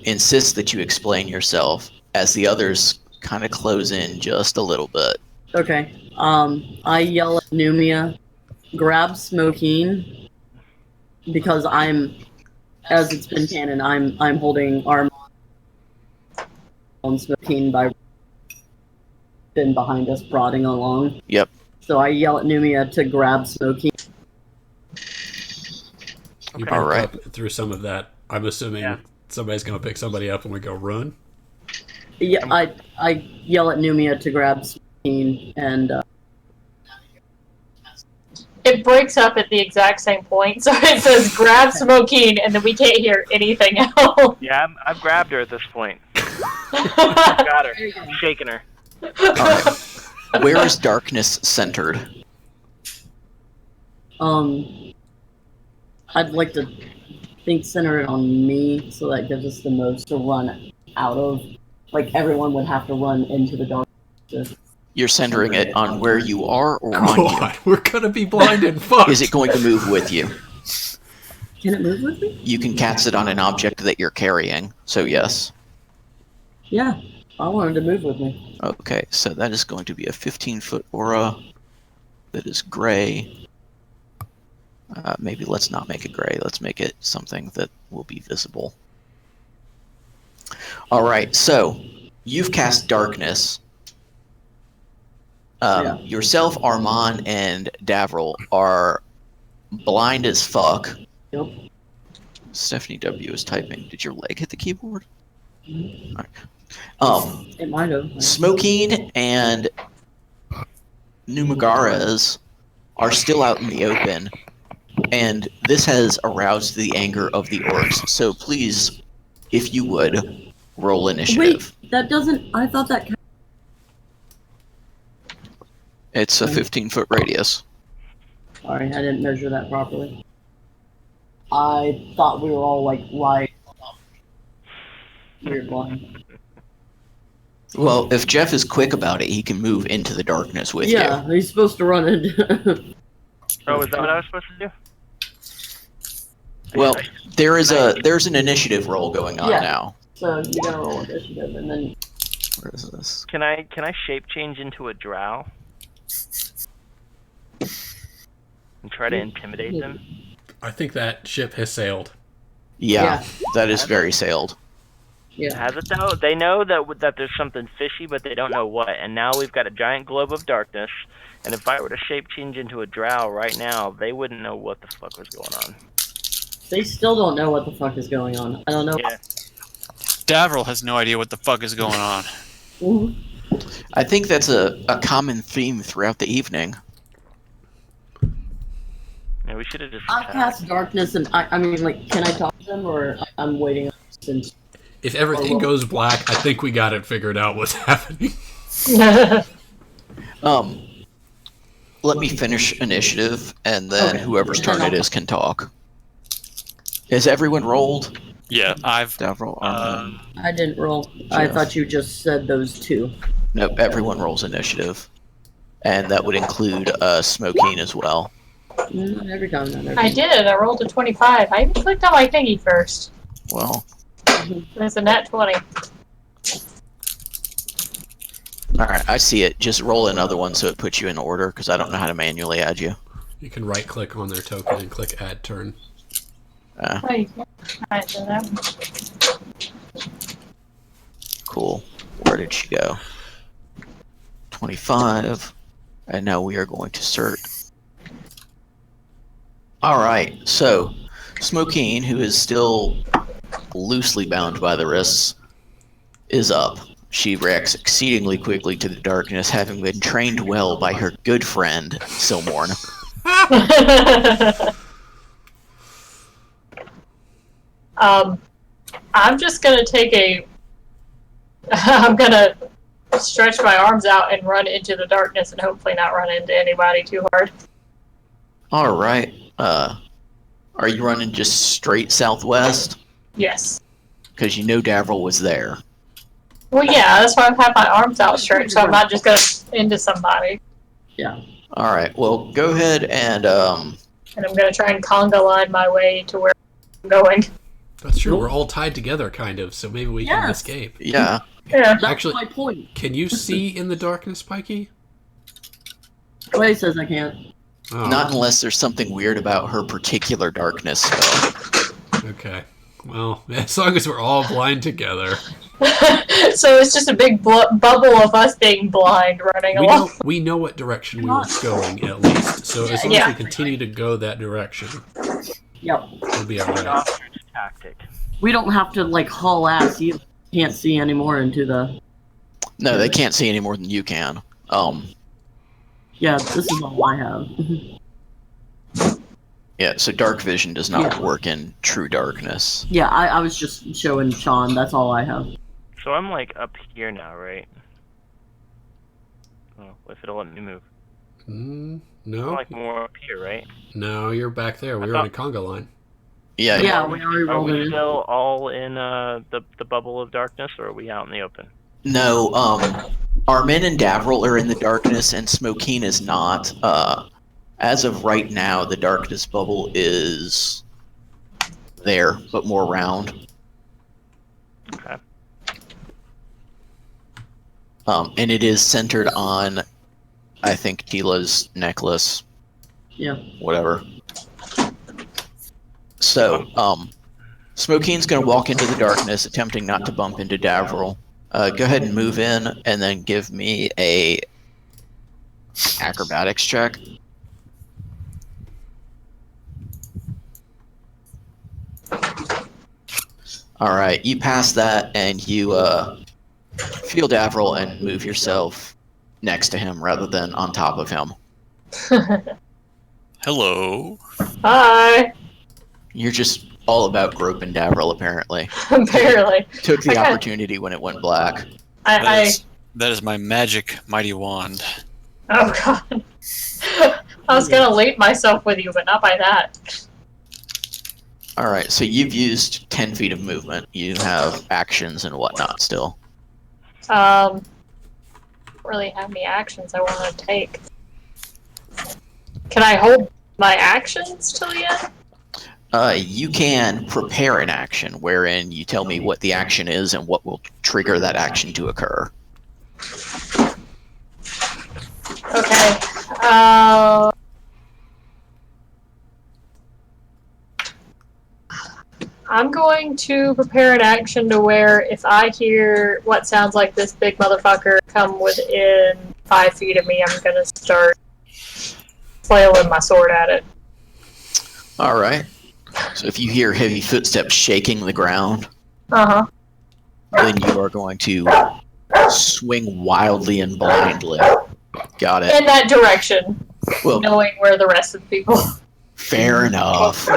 insists that you explain yourself as the others kind of close in just a little bit. Okay. I yell at Numia, grab Smokeen, because as it's been canon, I'm holding arm on Smokeen by been behind us prodding along. Yep. So I yell at Numia to grab Smokeen. You Okay. broke All right. up through some of that. I'm assuming somebody's going to pick somebody up and we go run. Yeah, I yell at Numia to grab Smokeen, and It breaks up at the exact same point, so it says grab Smokeen, and then we can't hear anything else. Yeah, I've grabbed her at this point. Got her. I'm shaking her. All right. Where is darkness centered? I'd like to center it on me, so that gives us the most to run out of. Like, everyone would have to run into the darkness. You're centering it on where you are or on you? God, we're going to be blind and fucked. Is it going to move with you? Can it move with me? You can cast it on an object that you're carrying, so yes. Yeah, I wanted to move with me. Okay, so that is going to be a 15-foot aura that is gray. Maybe let's not make it gray. Let's make it something that will be visible. All right, so you've cast darkness. Yourself, Armand, and Davril are blind as fuck. Yep. Stephanie W. is typing. Did your leg hit the keyboard? Mhm. All right. It might have. Smokeen and Numagares are still out in the open, and this has aroused the anger of the orcs. So please, if you would, roll initiative. Wait, that doesn't. I thought that. It's a 15-foot radius. Sorry, I didn't measure that properly. I thought we were all like lying. Weird one. Well, if Jeff is quick about it, he can move into the darkness with Yeah, he's supposed to run it. Oh, is that what I was supposed to do? you. Well, there's an initiative roll going on Yeah. now. So you gotta roll initiative, and then Where is this? Can I shape change into a drow and try to intimidate them? I think that ship has sailed. Yeah, that is very sailed. yeah. Has it though? They know that there's something fishy, but they don't know what. And now we've got a giant globe of darkness. And if I were to shape change into a drow right now, they wouldn't know what the fuck was going on. They still don't know what the fuck is going on. I don't know. Yeah. Davril has no idea what the fuck is going on. Mhm. I think that's a common theme throughout the evening. Yeah, we should have just. I cast darkness, and I mean, like, can I talk to them, or I'm waiting since. If everything goes black, I think we got it figured out what's happening. Let me finish initiative, and then Okay. whoever's turn it is can talk. Is everyone rolled? Yeah, I've. Davril, I didn't roll. I thought you just said those two. Nope, everyone rolls initiative. And that would include Smokeen as well. Not every time, not every I did. I rolled a 25. I even clicked on my thingy first. Well, There's a nat 20. alright, I see it. Just roll another one so it puts you in order, because I don't know how to manually add you. You can right click on their token and click add turn. Oh, you can. Alright, so that one. Cool. Where did she go? 25. And now we are going to cert. Alright, so Smokeen, who is still loosely bound by the wrists, is up. She reacts exceedingly quickly to the darkness, having been trained well by her good friend, Silmorn. I'm just gonna take a. I'm gonna stretch my arms out and run into the darkness and hopefully not run into anybody too hard. Alright, are you running just straight southwest? Yes. Because you know Davril was there. Well, yeah, that's why I've had my arms outstretched, so I'm not just going into somebody. Yeah. Alright, well, go ahead and, And I'm going to try and conga line my way to where I'm going. That's true. We're all tied together, kind of, so maybe we can Yes. escape. yeah. Yeah. That's Actually- my point. Can you see in the darkness, Pikey? Clay says I can't. Oh, Not unless there's something weird about her particular darkness spell. okay. Well, as long as we're all blind together. So it's just a big bubble of us being blind running along. We know what direction we were going, at least. So as long Yeah. as we continue to go that direction, Yep. we'll be alright. Ostrich tactic. We don't have to, like, haul ass. You can't see anymore into the. No, they can't see any more than you can. Yeah, this is all I have. Yeah, so dark vision does not Yeah. work in true darkness. Yeah, I was just showing Sean. That's all I have. So I'm like up here now, right? Oh, if it'll let me move. I'm No? like more up here, right? No, you're back there. We I were on a thought- conga line. Yeah, Yeah, we already Are rolled it we in. still all in the bubble of darkness, or are we out in the open? no, Armin and Davril are in the darkness, and Smokeen is not. As of right now, the darkness bubble is there, but more round. Okay. And it is centered on, I think, Tila's necklace. Yeah. Whatever. So, Smokeen's going to walk into the darkness, attempting not to bump into Davril. Go ahead and move in, and then give me a acrobatics check. All right, you pass that, and you feel Davril and move yourself next to him rather than on top of him. Hello. Hi. You're just all about groping Davril, apparently. Barely. Took the Okay. opportunity when it went black. That is my magic mighty wand. Oh god. I was gonna leap myself with you, but not by that. All right, so you've used 10 feet of movement. You have actions and whatnot still. Don't really have any actions I want to take. Can I hold my actions till the end? You can prepare an action wherein you tell me what the action is and what will trigger that action to occur. Okay. I'm going to prepare an action to where if I hear what sounds like this big motherfucker come within 5 feet of me, I'm going to start flailing my sword at it. All right. So if you hear heavy footsteps shaking the ground, Uh-huh. then you are going to swing wildly and blindly. Got it. In that direction, Well, knowing where the rest of the people. fair enough.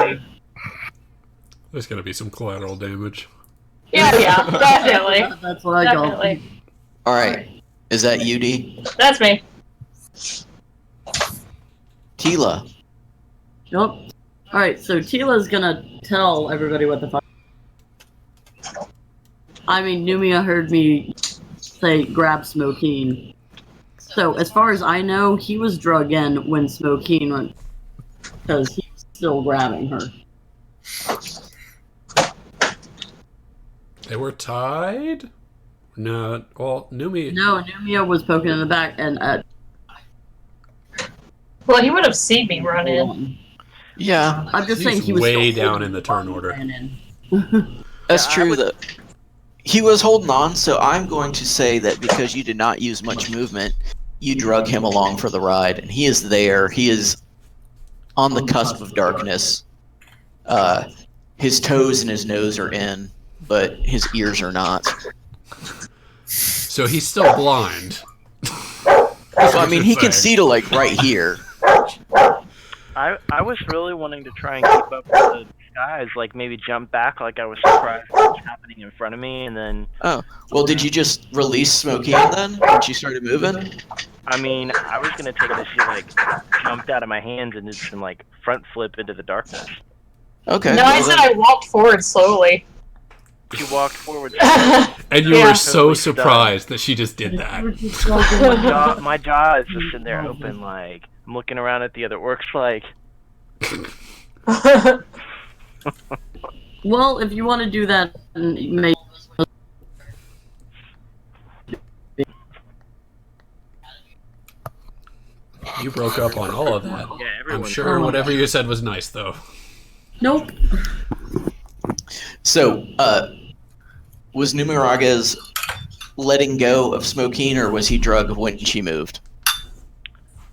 There's gonna be some collateral damage. Yeah, definitely. That's what I go. Definitely. All right. Is that you, D? That's me. Tila. Nope. Alright, so Tila's gonna tell everybody what the fuck. I mean, Numia heard me say grab Smokeen. So, as far as I know, he was drug in when Smokeen went. Because he was still grabbing her. They were tied? No, well, Numi... No, Numia was poking in the back and Well, he would have seen me run in. Yeah. I'm just He's saying he was way still down in the turn order. That's Yeah, I true. would- That he was holding on, so I'm going to say that because you did not use much movement, you drug him along for the ride, and he is there. He is on the cusp of darkness. His toes and his nose are in, but his ears are not. So he's still blind. So I mean, he can see to like right here. I was really wanting to try and keep up with the skies, like maybe jump back, like I was surprised what was happening in front of me, and then. Oh, well, did you just release Smokey then when she started moving? I mean, I was gonna take it as she like jumped out of my hands and did some like front flip into the darkness. Okay. No, I said I walked forward slowly. She walked forward. And you Yeah. were so Totally surprised that she just did that. my jaw is just sitting there open, like I'm looking around at the other orcs, like. Well, if you want to do that, maybe. You broke up on all of that. Yeah, I'm everyone. sure whatever you said was nice, though. Nope. So, was Numeraga's letting go of Smokeen, or was he drugged when she moved?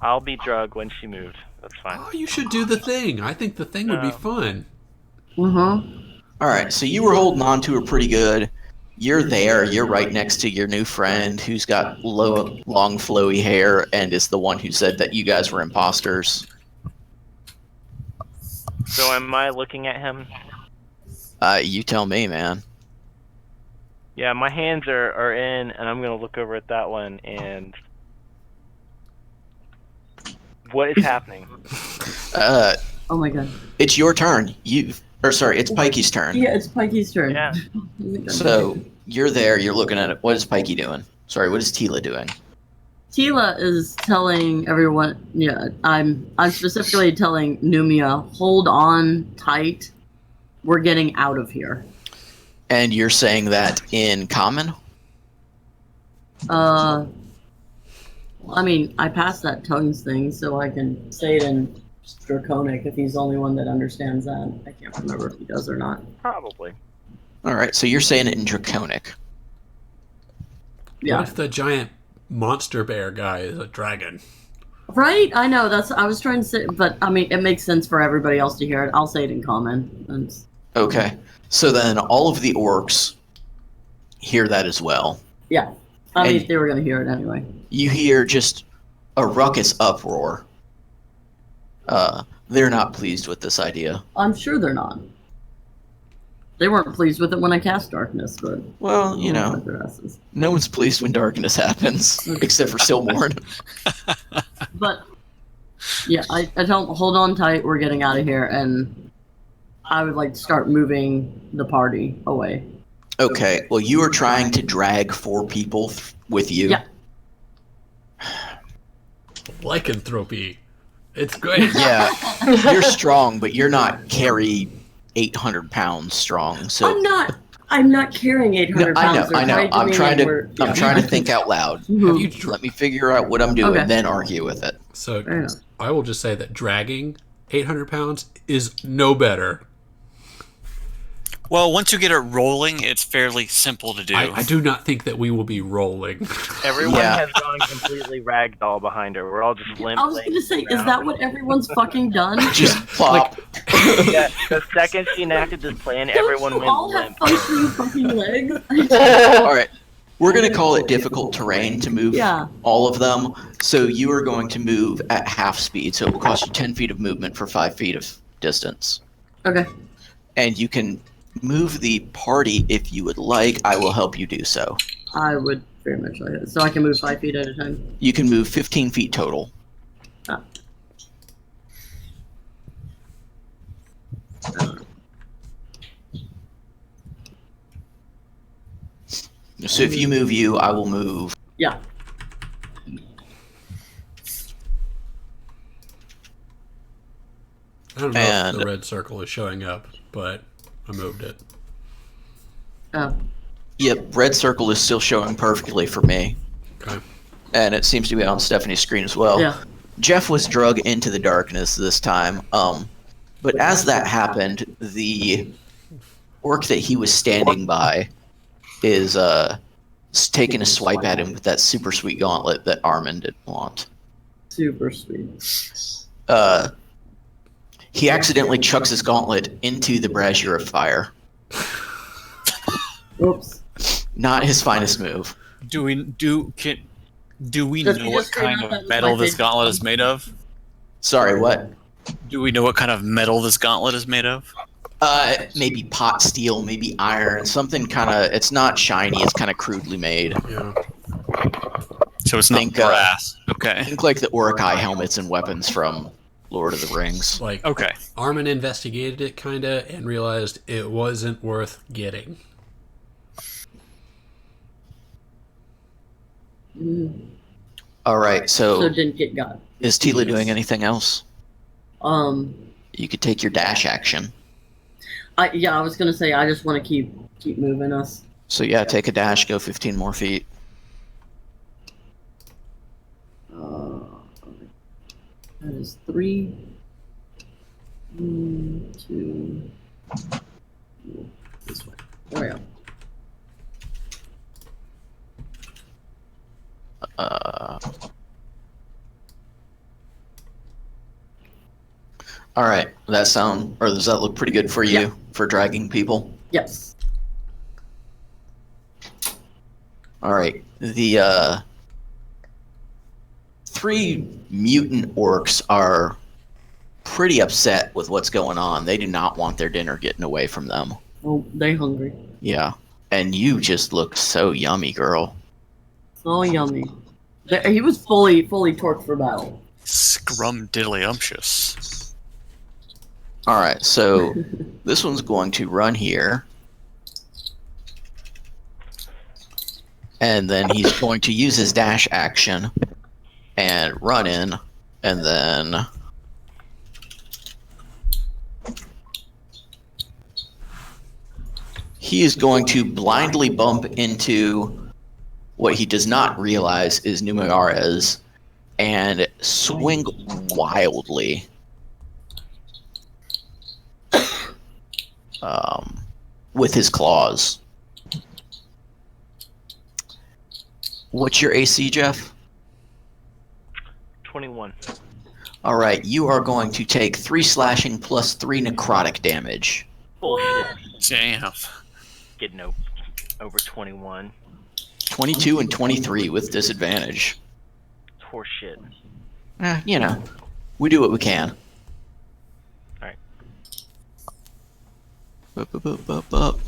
I'll be drugged when she moved. That's fine. Oh, you should do the thing. I think the thing would be No. fun. All right, so you were holding on to her pretty good. You're there. You're right next to your new friend who's got long, flowy hair and is the one who said that you guys were imposters. So am I looking at him? You tell me, man. Yeah, my hands are in, and I'm gonna look over at that one. And what is happening? Oh my god. It's your turn. It's Pikey's turn. Yeah, it's Pikey's turn. Yeah. So you're there. You're looking at it. What is Pikey doing? Sorry, what is Tila doing? Tila is telling everyone. Yeah, I'm specifically telling Numia, hold on tight. We're getting out of here. And you're saying that in common? I mean, I passed that tongues thing, so I can say it in Draconic if he's the only one that understands that. I can't remember if he does or not. Probably. All right, so you're saying it in Draconic. Yeah. What if the giant monster bear guy is a dragon? Right? I know, I was trying to say, but I mean, it makes sense for everybody else to hear it. I'll say it in common. Okay, so then all of the orcs hear that as well. Yeah. I mean, And- they were going to hear it anyway. You hear just a ruckus uproar. They're not pleased with this idea. I'm sure they're not. They weren't pleased with it when I cast Darkness, but... Well, you know, their asses. no one's pleased when darkness happens, except for Silmorn. But, yeah, I tell them, hold on tight, we're getting out of here, and I would like to start moving the party away. Okay, well, you are trying to drag 4 people with you. Yeah. Lycanthropy. It's great. Yeah, you're strong, but you're not carry 800 pounds strong. So I'm not carrying 800 pounds. I know. I'm trying to think out loud. Have you Let me figure out what I'm doing, Okay. then argue with it. So Fair enough. I will just say that dragging 800 pounds is no better. Well, once you get it rolling, it's fairly simple to do. I do not think that we will be rolling. Everyone Yeah. has gone completely ragdoll behind her. We're all just limp. I was going to say, is that what everyone's fucking done? Just plop. Yeah, the second she enacted this plan, everyone Don't went you all have limp. functioning fucking legs? All right. We're going to call it difficult terrain to move Yeah. all of them. So you are going to move at half speed. So it will cost you 10 feet of movement for 5 feet of distance. Okay. And you can move the party if you would like. I will help you do so. I would very much like it. So I can move 5 feet at a time. You can move 15 feet total. Ah. So if you move you, I will move. Yeah. I don't know And- if the red circle is showing up, but I moved it. Oh. Yep, red circle is still showing perfectly for me. Okay. And it seems to be on Stephanie's screen as well. Yeah. Jeff was drug into the darkness this time. But as that happened, the orc that he was standing by is taking a swipe at him with that super sweet gauntlet that Armin didn't want. Super sweet. He accidentally chucks his gauntlet into the brazier of fire. Oops. Not his finest move. Do we know Does he what just say kind that of was metal my this favorite gauntlet is made of? Sorry, what? Do we know what kind of metal this gauntlet is made of? Maybe pot steel, maybe iron, something kind of. It's not shiny. It's kind of crudely made. Yeah. So it's not Think, brass. Okay. Think like the Urukai helmets and weapons from Lord of the Rings. Like, Okay. Armin investigated it, kinda, and realized it wasn't worth getting. All right, So so didn't get got. is Tila doing anything else? You could take your dash action. I was gonna say I just want to keep moving us. So yeah, take a dash, go 15 more feet. That is 3. 2. This way. There we go. All right, does that look pretty good for you Yeah. for dragging people? Yes. All right, the 3 mutant orcs are pretty upset with what's going on. They do not want their dinner getting away from them. Oh, they hungry. Yeah, and you just look so yummy, girl. So yummy. He was fully torqued for battle. Scrumdiddlyumptious. All right, so this one's going to run here. And then he's going to use his dash action and run in, and then he is going to blindly bump into what he does not realize is Numares and swing wildly. With his claws. What's your AC, Jeff? 21. All right, you are going to take 3 slashing plus 3 necrotic damage. Bullshit. Damn. Getting over 21. 22 and 23 with disadvantage. It's horseshit. You know, we do what we can. Alright. Up.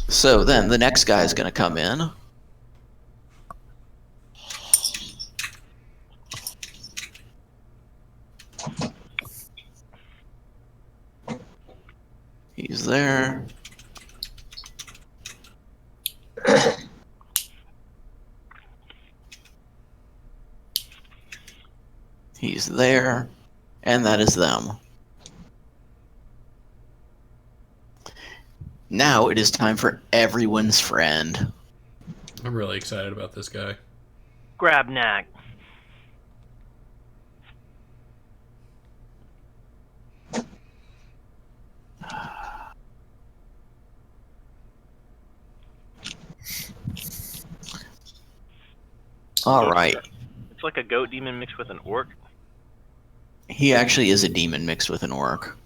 So then the next guy is going to come in. He's there. He's there. And that is them. Now it is time for everyone's friend. I'm really excited about this guy. Grab knack. All right. It's like a goat demon mixed with an orc. He actually is a demon mixed with an orc.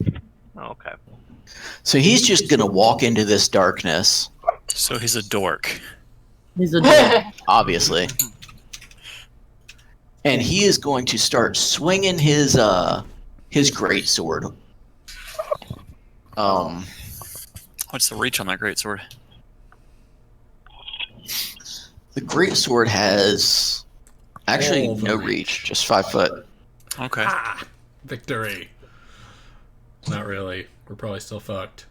Oh, okay. So he's just going to walk into this darkness, So he's a dork. He's a dork. obviously. And he is going to start swinging his greatsword. What's the reach on that greatsword? The greatsword has actually All the no reach. reach, just 5 foot. Okay. Ah! Victory. Not really. We're probably still fucked.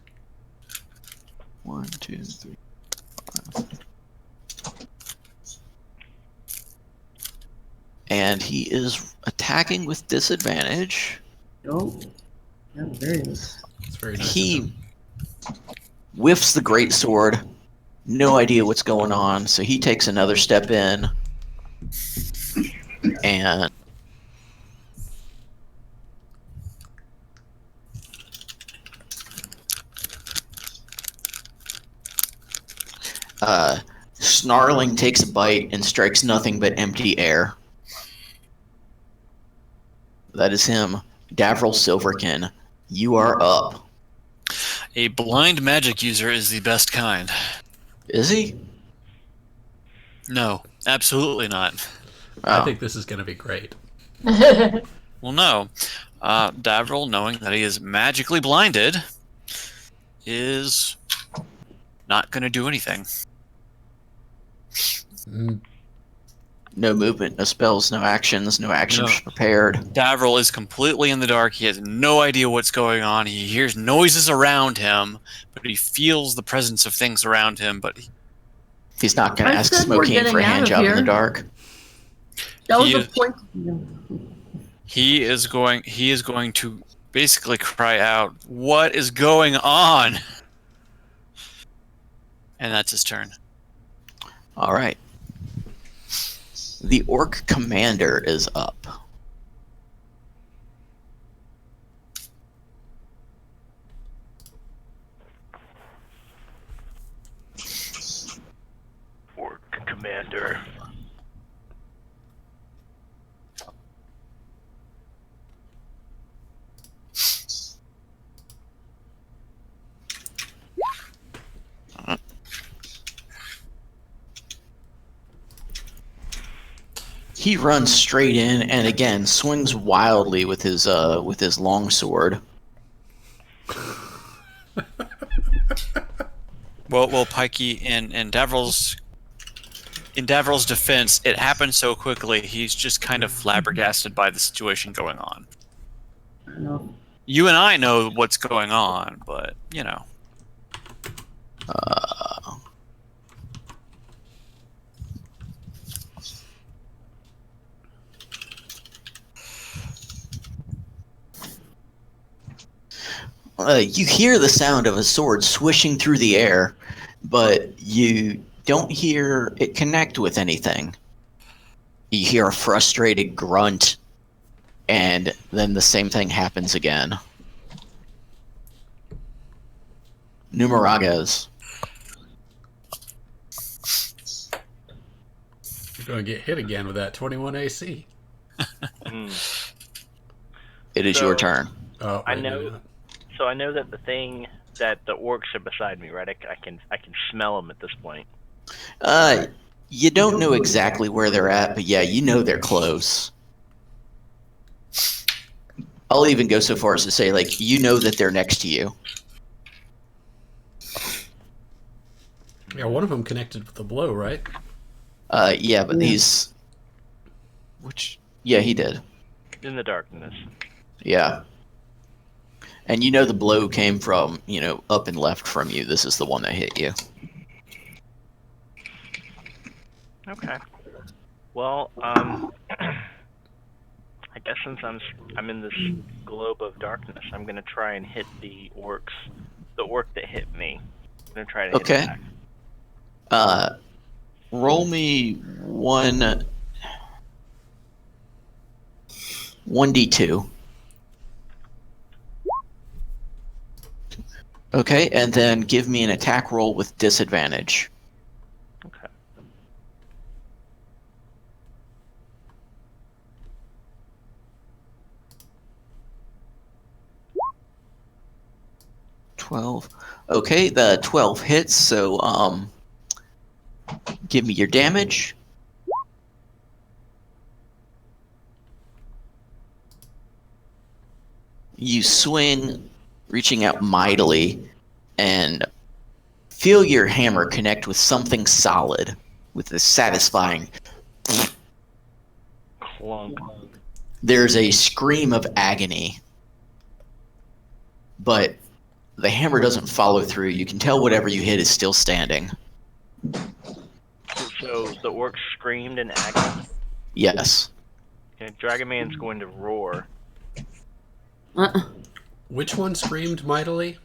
1, 2, 3, 5. And he is attacking with disadvantage. Oh, yeah, very nice. It's very nice. of He him. whiffs the greatsword. No idea what's going on, so he takes another step in. And Snarling takes a bite and strikes nothing but empty air. That is him. Davril Silverkin, you are up. A blind magic user is the best kind. Is he? No, absolutely not. I Oh. think this is going to be great. Well, no. Davril, knowing that he is magically blinded, is not going to do anything. Mm, No movement, no spells, no actions No. prepared. Davril is completely in the dark. He has no idea what's going on. He hears noises around him, but he feels the presence of things around him. But He's not going to I ask said we're Smokey for a getting out hand of job in the here. dark. That was He the is- point. he is going to basically cry out, "What is going on?" And that's his turn. All right. The orc commander is up. Orc commander. He runs straight in and again swings wildly with his long sword. Well, Pikey, in Davril's defense, it happened so quickly. He's just kind of flabbergasted by the situation going on. No. You and I know what's going on, but you know. You hear the sound of a sword swishing through the air, but you don't hear it connect with anything. You hear a frustrated grunt, and then the same thing happens again. Numeragas. You're going to get hit again with that 21 AC. It is So- your turn. Oh, I wait, know- maybe not. So I know that the thing that the orcs are beside me, right? I can smell them at this point. You don't know exactly where they're at, but yeah, you know they're close. I'll even go so far as to say, like, you know that they're next to you. Yeah, one of them connected with the blow, right? Yeah, but he's... Yeah, he did. In the darkness. Yeah. And you know the blow came from, up and left from you. This is the one that hit you. Okay. Well, I guess since I'm in this globe of darkness, I'm gonna try and hit the orc that hit me. I'm gonna try to hit Okay. it back. Roll me 1d2. Okay, and then give me an attack roll with disadvantage. Okay. 12. Okay, the 12 hits, so give me your damage. You swing, reaching out mightily, and feel your hammer connect with something solid with a satisfying. Clunk. There's a scream of agony, but the hammer doesn't follow through. You can tell whatever you hit is still standing. So the orc screamed in agony. Yes. And Dragon Man's going to roar. Which one screamed mightily?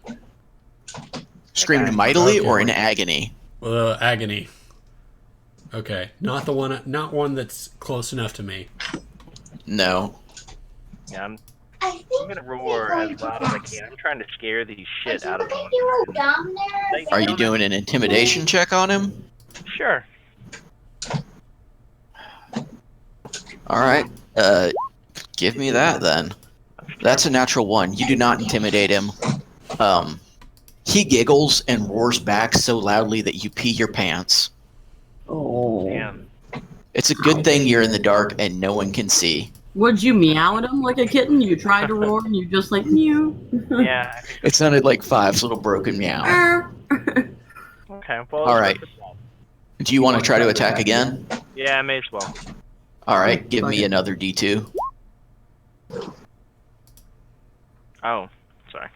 Screamed mightily Okay. or in agony? Agony. Okay, not one that's close enough to me. No. Yeah, I'm I think gonna roar as loud as I can. I'm trying to scare the shit out of them. you were down there. Are you doing an intimidation check on him? Sure. Alright. Give me that then. That's a natural 1. You do not intimidate him. He giggles and roars back so loudly that you pee your pants. Oh. Damn. It's a good thing you're in the dark and no one can see. Would you meow at him like a kitten? You tried to roar and you just like mew. Yeah. I think It sounded like Five's little broken meow. Okay. Well. All right. Do you want to try to attack again? Yeah, I may as well. Alright, give me another D2. Oh, sorry.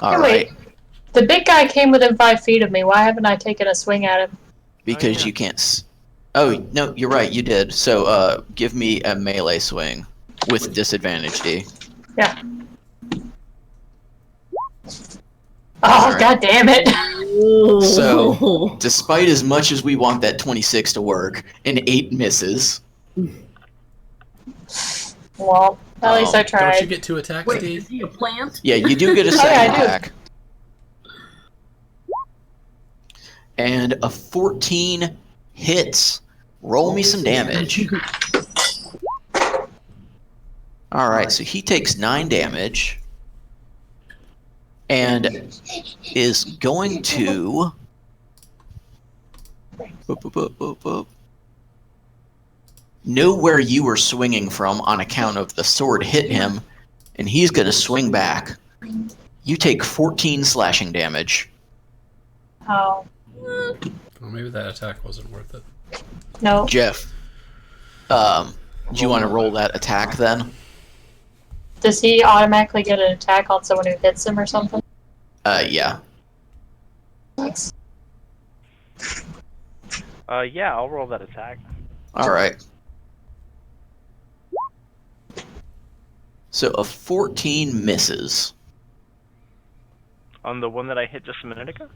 Alright. Wait. The big guy came within 5 feet of me. Why haven't I taken a swing at him? Because yeah. you can't. Oh, no, you're right, you did. So, give me a melee swing with disadvantage, D. Yeah. Oh, Alright. god damn it! So, despite as much as we want that 26 to work, an 8 misses. Well, at least I Don't tried. you get 2 attacks, Wait, D? is he a plant? Yeah, you do get a Oh, yeah, second I do. attack. And a 14 hits. Roll me some damage. Alright, so he takes 9 damage. And is going to know where you were swinging from on account of the sword hit him, and he's going to swing back. You take 14 slashing damage. Oh, Well, maybe that attack wasn't worth it. no. Jeff, do you want to roll that attack then? Does he automatically get an attack on someone who hits him or something? Yeah. Yeah, I'll roll that attack. Alright. So a 14 misses. On the one that I hit just a minute ago?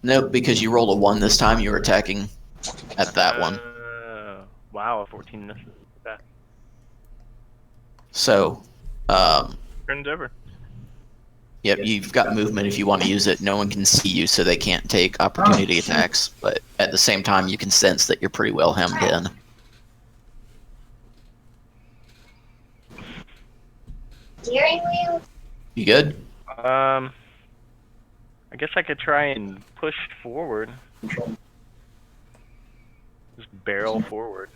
Nope, because you rolled a 1 this time, you were attacking at that one. Wow, a 14 misses. Okay. So, Turns over. yep, you've got movement if you want to use it. No one can see you, so they can't take opportunity attacks. But at the same time, you can sense that you're pretty well hemmed in. Steering wheel. You good? I guess I could try and push forward. Just barrel forward.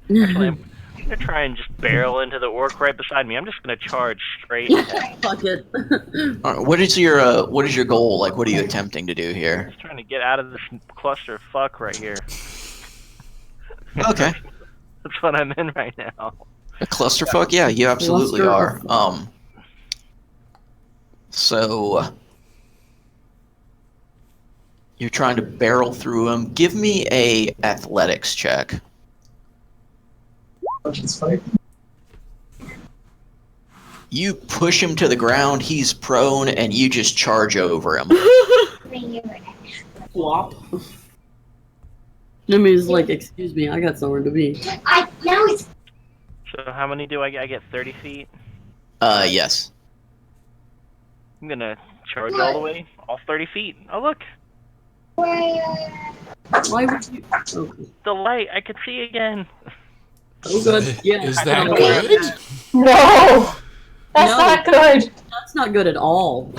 Actually, I'm gonna try and just barrel into the orc right beside me. I'm just gonna charge straight ahead. Fuck it. All right, what is your goal? Like, what are you attempting to do here? Just trying to get out of this cluster of fuck right here. Okay. That's what I'm in right now. A clusterfuck? Yeah, you absolutely are. So you're trying to barrel through him. Give me a athletics check. You push him to the ground, he's prone, and you just charge over him. Flop. Jimmy's like, excuse me, I got somewhere to be. So how many do I get? I get 30 feet. Yes. I'm gonna charge all the way, all 30 feet. Oh look, Why would you? Okay. the light. I could see again. Oh, good. Yeah. Is that good? No! That's No. not good. That's not good at all.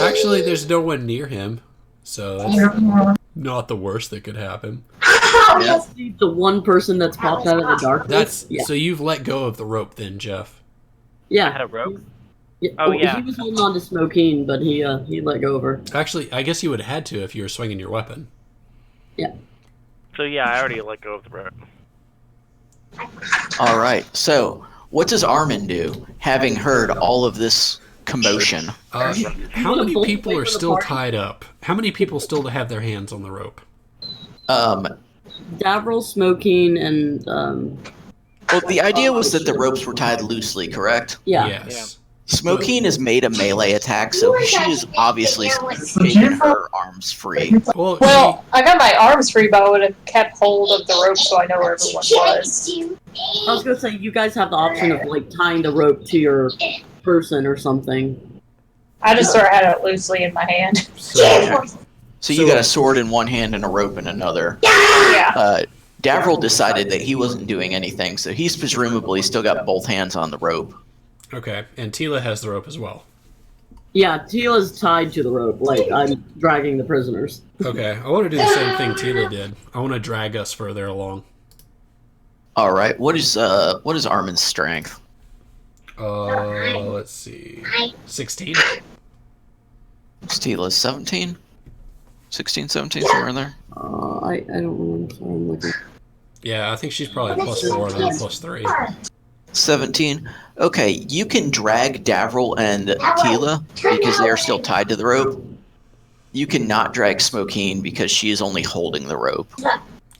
Actually, there's no one near him, so that's not the worst that could happen. The one person that's popped out of the darkness. That's so you've let go of the rope then, Jeff. Yeah. I had a rope. Yeah. Oh, yeah. He was holding on to Smokeen, but he let go of her. Actually, I guess you would have had to if you were swinging your weapon. Yeah. So yeah, I already let go of the rope. All right. So, what does Armin do, having heard all of this commotion? How many people are still tied up? How many people still have their hands on the rope? Davril, Smokeen, and Well, the idea was that the ropes were tied loosely, correct? yeah. Yes. Smokeen has made a melee attack, so she is obviously taking her arms free. Well, I got my arms free, but I would have kept hold of the rope so I know where everyone was. I was gonna say you guys have the option of like tying the rope to your person or something. I just sort of had it loosely in my hand. So you got a sword in one hand and a rope in another. Yeah. Davril decided that he wasn't doing anything, so he's presumably still got both hands on the rope. Okay, and Tila has the rope as well. Yeah, Tila's tied to the rope. Like I'm dragging the prisoners. Okay, I want to do the same thing Tila did. I want to drag us further along. All right. What is Armin's strength? Let's see. 16? Tila's 17? 16, 17, somewhere in there? I don't remember. So I'm looking. Yeah, I think she's probably +4 and I'm +3. 17. Okay, you can drag Davril and Tila because they are still tied to the rope. You cannot drag Smokeen because she is only holding the rope.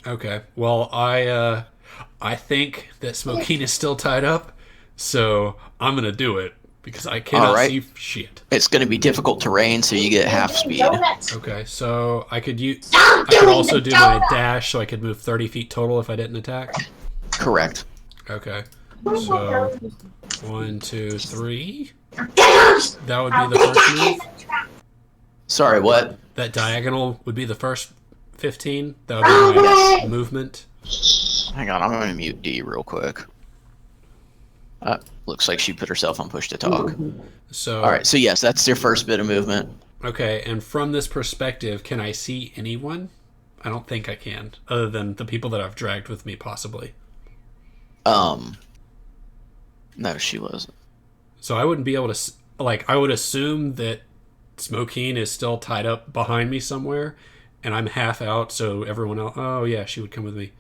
Okay, well, I think that Smokeen is still tied up, so I'm going to do it because I cannot see shit. It's going to be difficult terrain, so you get half speed. Okay, so I could also do my dash so I could move 30 feet total if I didn't attack? Correct. Okay. So, 1, 2, 3. That would be the first move. Sorry, what? That diagonal would be the first 15. That would be my movement. Hang on, I'm going to mute D real quick. Looks like she put herself on push to talk. So, all right, so yes, that's your first bit of movement. Okay, and from this perspective, can I see anyone? I don't think I can, other than the people that I've dragged with me, possibly. No, she wasn't. So I wouldn't be able to, like, I would assume that Smokeen is still tied up behind me somewhere, and I'm half out, so everyone else, oh yeah, she would come with me.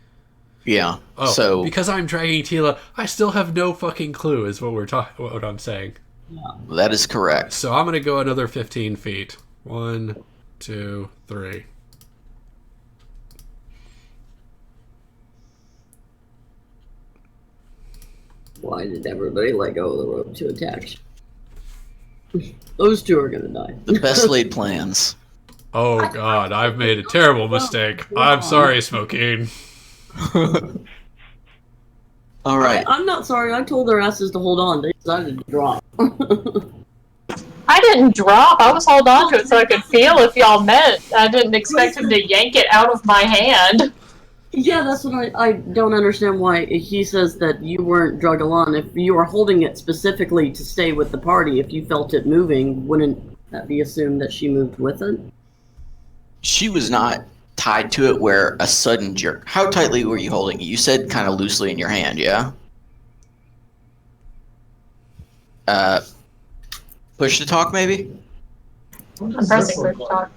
Yeah. Oh, so because I'm dragging Tila, I still have no fucking clue, is what I'm saying. That is correct. So I'm gonna go another 15 feet. 1, 2, 3. Why did everybody let go of the rope to attack? Those two are gonna die. The best laid plans. Oh god, I've made a terrible mistake. I'm sorry, Smokeen. All right. I'm not sorry. I told their asses to hold on. They decided to drop. I didn't drop. I was holding on to it so I could feel if y'all met. I didn't expect him to yank it out of my hand. Yeah, that's what I don't understand why he says that you weren't drug along. If you were holding it specifically to stay with the party, if you felt it moving, wouldn't that be assumed that she moved with it? She was not tied to it where a sudden jerk. How tightly were you holding it? You said kind of loosely in your hand, yeah? Push to talk, maybe? I'm pressing push to talk.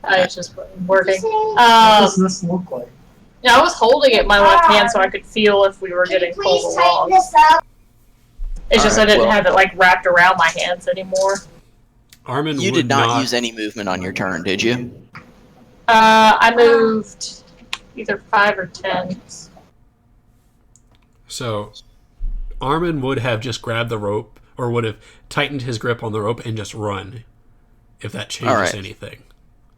It's just working. What does this look like? Yeah, I was holding it in my left hand so I could feel if we were getting pulled along. It's just I Alright, didn't well- have it like wrapped around my hands anymore. Armin You would did not use any movement on your turn, did you? I moved either 5 or 10. So, Armin would have just grabbed the rope, or would have tightened his grip on the rope and just run, if that changes Alright. anything.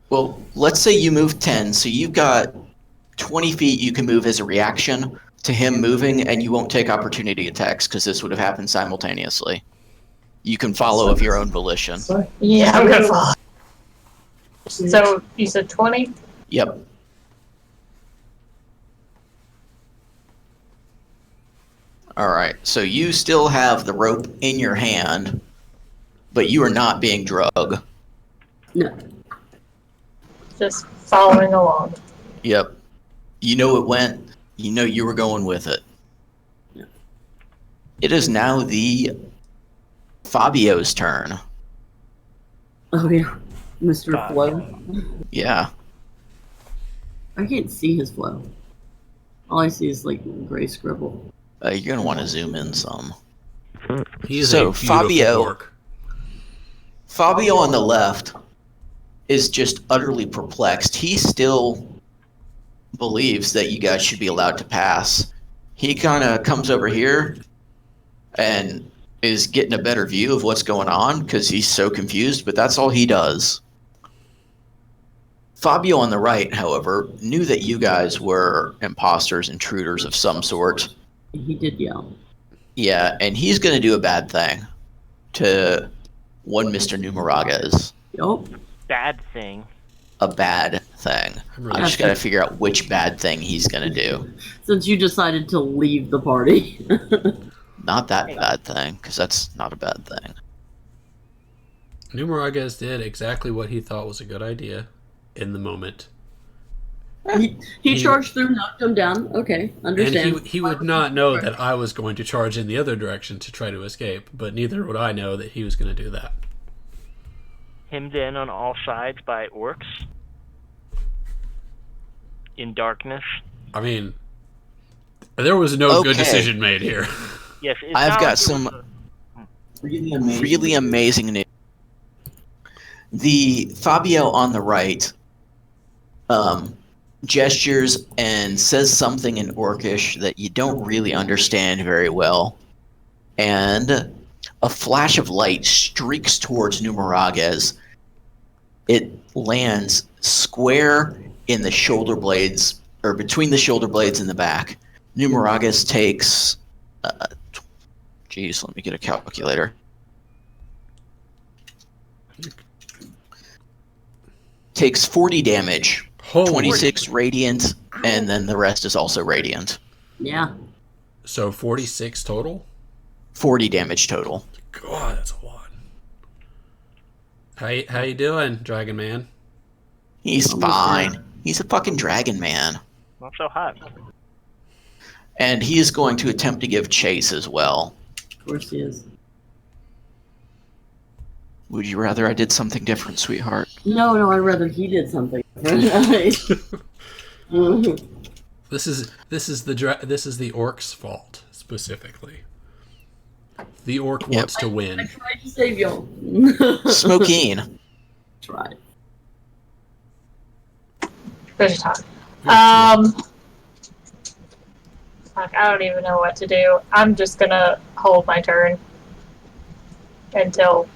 Well, let's say you move 10, so you've got 20 feet you can move as a reaction to him moving, and you won't take opportunity attacks, because this would have happened simultaneously. You can follow of your own volition. Yeah, I'm gonna follow. So you said 20? Yep. Alright, so you still have the rope in your hand, but you are not being drug. No. Just following along. Yep. You know it went. You know you were going with it. Yeah. It is now the Fabio's turn. Oh yeah, Mr. Fuck. Flow. Yeah. I can't see his flow. All I see is like gray scribble. You're gonna want to zoom in some. He is So, a beautiful Fabio- orc. Fabio on the left is just utterly perplexed. He still believes that you guys should be allowed to pass. He kind of comes over here and is getting a better view of what's going on because he's so confused, but that's all he does. Fabio on the right, however, knew that you guys were imposters, intruders of some sort. He did yell. Yeah, and he's going to do a bad thing to one Mr. Numeragas. Yup. Bad thing. A bad thing. I'm really I just got to figure out which bad thing he's going to do. Since you decided to leave the party. Not that bad thing, because that's not a bad thing. Numeragas did exactly what he thought was a good idea in the moment. he charged through, knocked him down. Okay, understand. And he would not know that I was going to charge in the other direction to try to escape, but neither would I know that he was going to do that. Hemmed in on all sides by orcs. In darkness. I mean, there was no good Okay. decision made here. Yes, it's I've not got like it some was really amazing news. The Fabio on the right gestures and says something in Orcish that you don't really understand very well. And a flash of light streaks towards Numeragas. It lands square in the shoulder blades, or between the shoulder blades and the back. Numeragas takes... Geez, let me get a calculator. Takes 40 damage, Holy 26 radiant, and then the rest is also radiant. Yeah. So 46 total? 40 damage total. God, that's a lot. How you doing, Dragon Man? He's Almost fine. there. He's a fucking dragon man. not so hot. And he is going to attempt to give chase as well. Of course he is. Would you rather I did something different, sweetheart? No, I'd rather he did something. Mhm. This is the orc's fault specifically. The orc wants to I win. tried to save y'all. Smokeen. Tried. Good talk. Fuck, I don't even know what to do. I'm just gonna hold my turn until.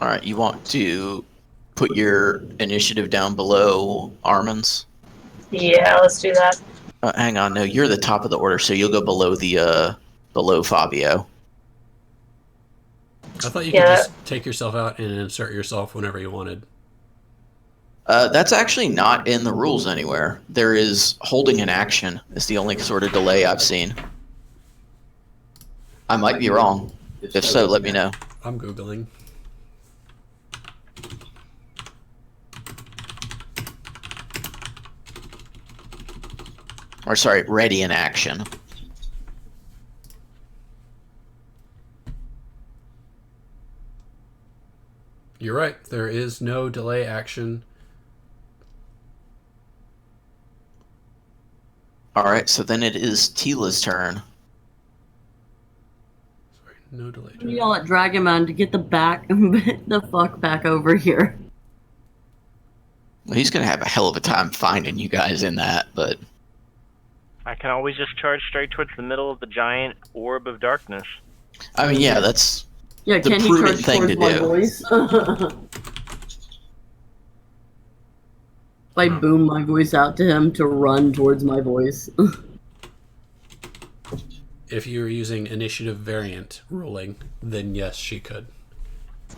All right, you want to put your initiative down below Armin's? Yeah, let's do that. Hang on, no, you're the top of the order, so you'll go below the below Fabio. I thought you Yeah. could just take yourself out and insert yourself whenever you wanted. That's actually not in the rules anywhere. There is holding an action is the only sort of delay I've seen. I might be wrong. If so, let me know. I'm Googling. Or sorry, ready in action. You're right. There is no delay action. All right, so then it is Tila's turn. No delay. I'm gonna yell at Dragonman to get the fuck back over here. Well, he's gonna have a hell of a time finding you guys in that, but I can always just charge straight towards the middle of the giant orb of darkness. I mean, yeah, that's Yeah, the can he prudent charge thing towards to my do. voice? If I boom my voice out to him to run towards my voice. If you were using initiative variant ruling, then yes, she could.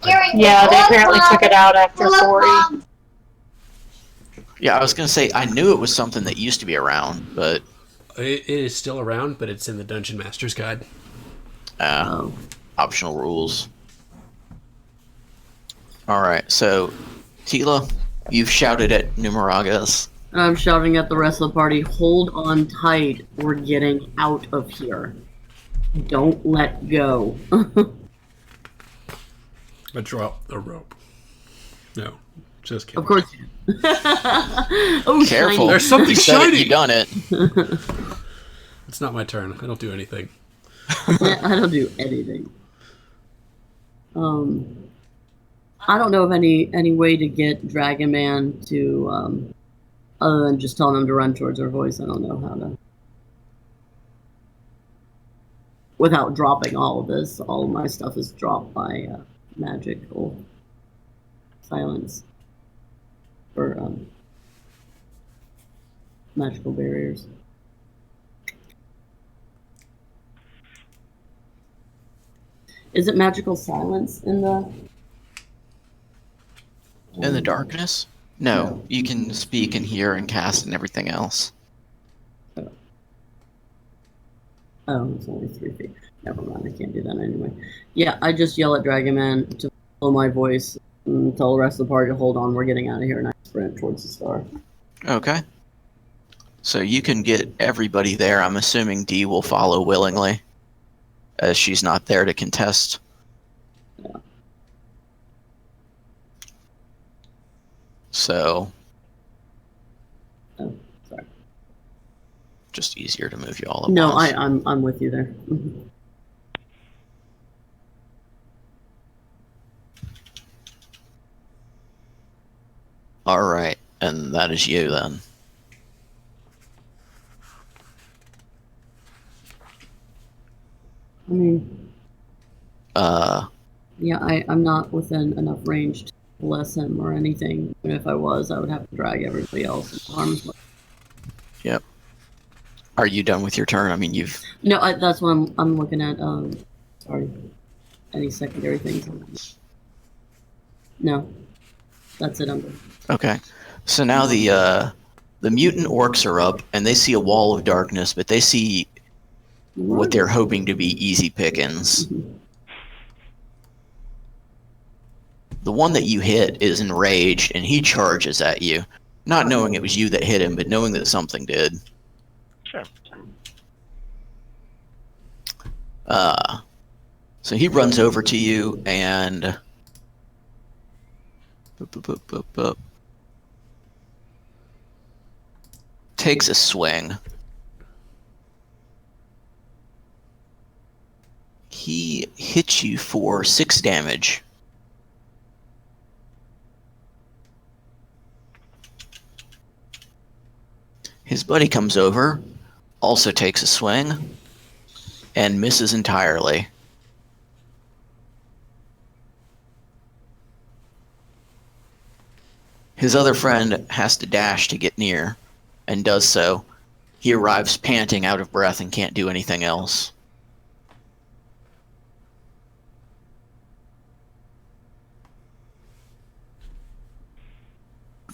Yeah, they apparently took it out after 40. Yeah, I was gonna say I knew it was something that used to be around, but It is still around, but it's in the Dungeon Master's Guide. Oh. optional rules. All right, so Tila, you've shouted at Numeragas. And I'm shouting at the rest of the party, hold on tight, we're getting out of here. Don't let go. I drop the rope. No, just kidding. Of course. Oh, Careful, shiny. There's something you said it, shiny! you done it. It's not my turn. I don't do anything. I don't do anything. I don't know of any way to get Dragon Man to, other than just telling him to run towards her voice. I don't know how to. Without dropping all of this, all of my stuff is dropped by magical silence or magical barriers. Is it magical silence in the? In the darkness? No, you can speak and hear and cast and everything else. Oh, it's only 3 feet. Never mind, I can't do that anyway. Yeah, I just yell at Dragon Man to follow my voice and tell the rest of the party to hold on, we're getting out of here, and I sprint towards the star. Okay. So you can get everybody there. I'm assuming Dee will follow willingly, as she's not there to contest. Yeah. So, Oh, sorry. just easier to move you all at No, once. I'm with you there. Mhm. All right, and that is you then. I mean, yeah, I'm not within enough range to bless him or anything. Even if I was, I would have to drag everybody else into harm's way. Yep. Are you done with your turn? I mean, you've... No, that's what I'm looking at. Sorry, any secondary things? No, that's it. I'm good. Okay. So now the mutant orcs are up, and they see a wall of darkness, but they see what they're hoping to be easy pickings. The one that you hit is enraged, and he charges at you, not knowing it was you that hit him, but knowing that something did. Sure. So he runs over to you and takes a swing. He hits you for 6 damage. His buddy comes over, also takes a swing, and misses entirely. His other friend has to dash to get near, and does so. He arrives panting, out of breath, and can't do anything else.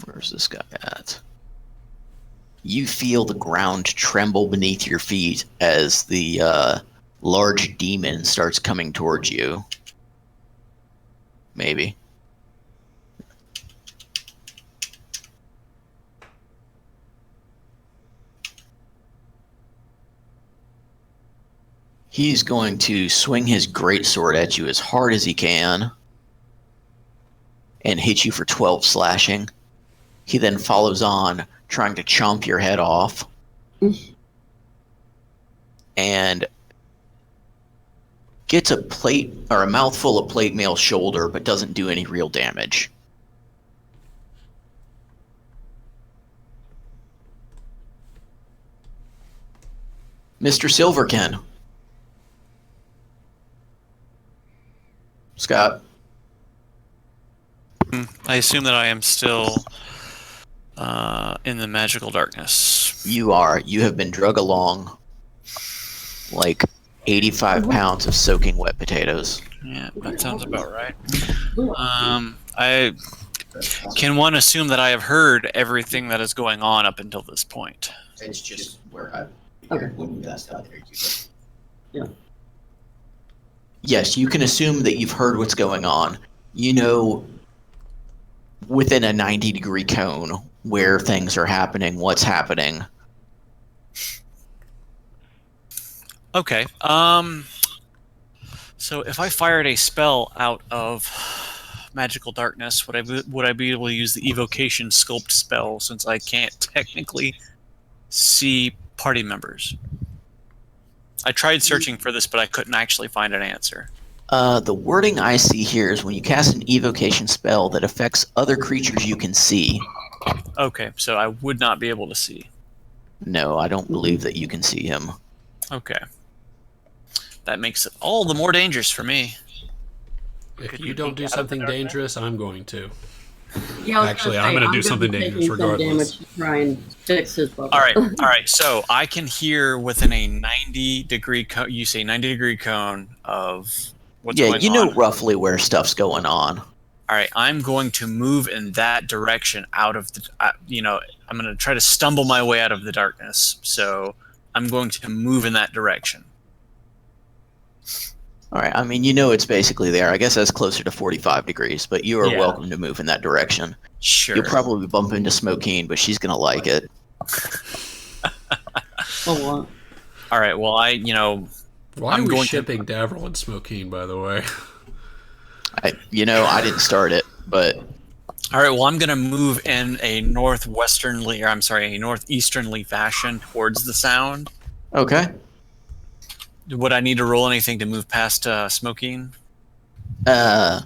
Where's this guy at? You feel the ground tremble beneath your feet as the large demon starts coming towards you. Maybe. He's going to swing his greatsword at you as hard as he can and hit you for 12 slashing. He then follows on, trying to chomp your head off. gets a plate or a mouthful of plate mail shoulder, but doesn't do any real damage. Mr. Silverkin. Scott. I assume that I am still in the magical darkness. You are. You have been drug along like 85 pounds of soaking wet potatoes. Yeah, that sounds about right. Can one assume that I have heard everything that is going on up until this point? It's just where I when you asked out there. Yeah. Yes, you can assume that you've heard what's going on. You know, within a 90-degree cone where things are happening, what's happening. Okay. So if I fired a spell out of magical darkness, would I be able to use the evocation sculpt spell since I can't technically see party members? I tried searching for this, but I couldn't actually find an answer. The wording I see here is when you cast an evocation spell that affects other creatures you can see. Okay, so I would not be able to see. No, I don't believe that you can see him. Okay. That makes it all the more dangerous for me. If you don't do something dangerous, I'm going to. Yeah, Actually, I'm going to do something dangerous regardless. Damage to try and fix his bubble. All right. So I can hear within a 90-degree cone. You say 90-degree cone of what's going on. Yeah, you know roughly where stuff's going on. All right, I'm going to move in that direction out of the. I'm going to try to stumble my way out of the darkness. So I'm going to move in that direction. All right, I mean, you know it's basically there. I guess that's closer to 45 degrees, but you are welcome to move in that direction. Sure. You'll probably bump into Smokeen, but she's going to like it. Oh, All right, well, Why are we shipping Davril and Smokeen, by the way? I didn't start it, but... All right, well, I'm going to move in a northeasternly fashion towards the sound. Okay. Would I need to roll anything to move past Smokeen? No,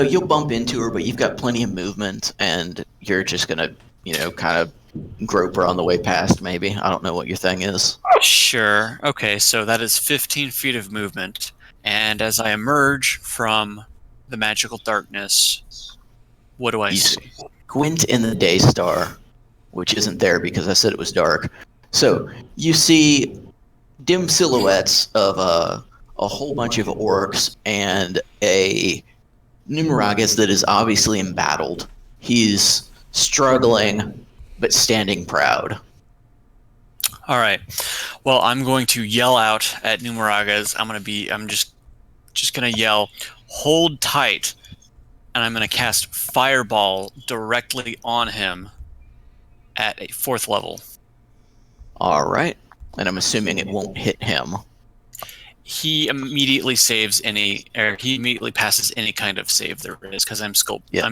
you'll bump into her, but you've got plenty of movement, and you're just going to, kind of grope her on the way past, maybe. I don't know what your thing is. Sure. Okay, so that is 15 feet of movement. And as I emerge from the magical darkness, what do I see? Squint in the day star, which isn't there because I said it was dark. So you see dim silhouettes of a whole bunch of orcs and a Numeragus that is obviously embattled. He's struggling, but standing proud. All right. Well, I'm going to yell out at Numeragas. I'm just going to yell, "Hold tight," and I'm going to cast Fireball directly on him at a 4th level. All right. And I'm assuming it won't hit him. He immediately passes any kind of save there is because I'm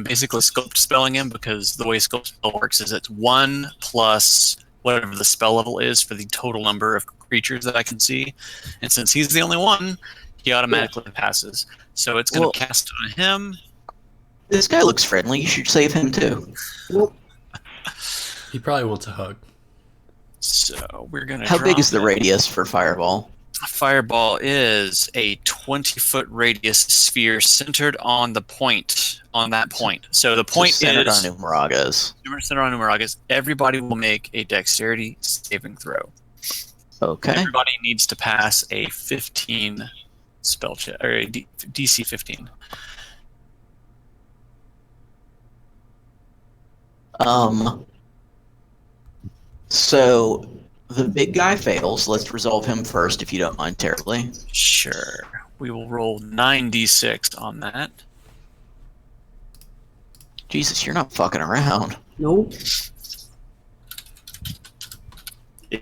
basically sculpt spelling him because the way sculpt spell works is it's 1 plus whatever the spell level is for the total number of creatures that I can see. And since he's the only one, he automatically passes. So it's going to cast on him. This guy looks friendly. You should save him too. He probably wants a hug. So we're going to How big is the radius for Fireball? Fireball is a 20-foot radius sphere centered on that point. So the point centered is... on Numeragas. Centered on Numeragas. Everybody will make a dexterity saving throw. Okay. Everybody needs to pass a 15 spell check, or a DC 15. So the big guy fails. Let's resolve him first, if you don't mind terribly. Sure. We will roll 9d6 on that. Jesus, you're not fucking around. Nope.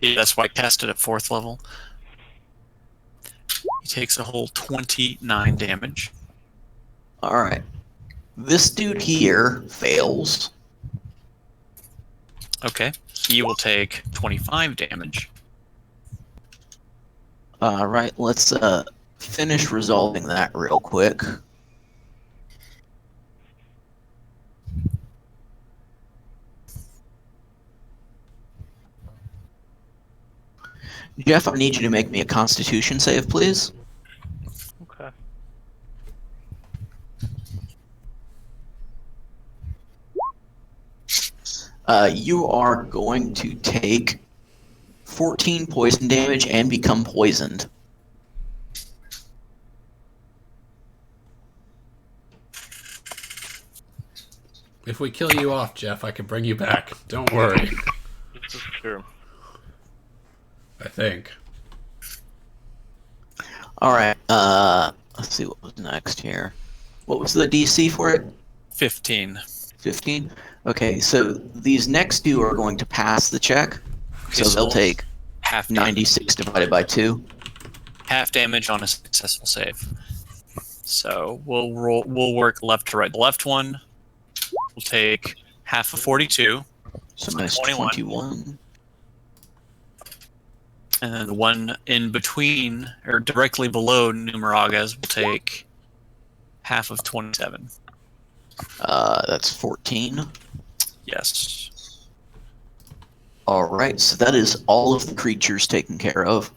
That's why I cast it at 4th level. He takes a whole 29 damage. All right. This dude here fails. Okay. He will take 25 damage. All right. Let's finish resolving that real quick. Jeff, I need you to make me a Constitution save, please. Okay. You are going to take 14 poison damage and become poisoned. If we kill you off, Jeff, I can bring you back. Don't worry. This is true. I think. All right. Let's see what was next here. What was the DC for it? 15. 15? Okay, so these next two are going to pass the check. So so they'll take half 96 divided by 2. half damage on a successful save. So we'll work left to right. The left one will take half of 42, So minus 21. 21. and then the one in between or directly below Numeraga's will take half of 27. That's 14. Yes. All right, so that is all of the creatures taken care of.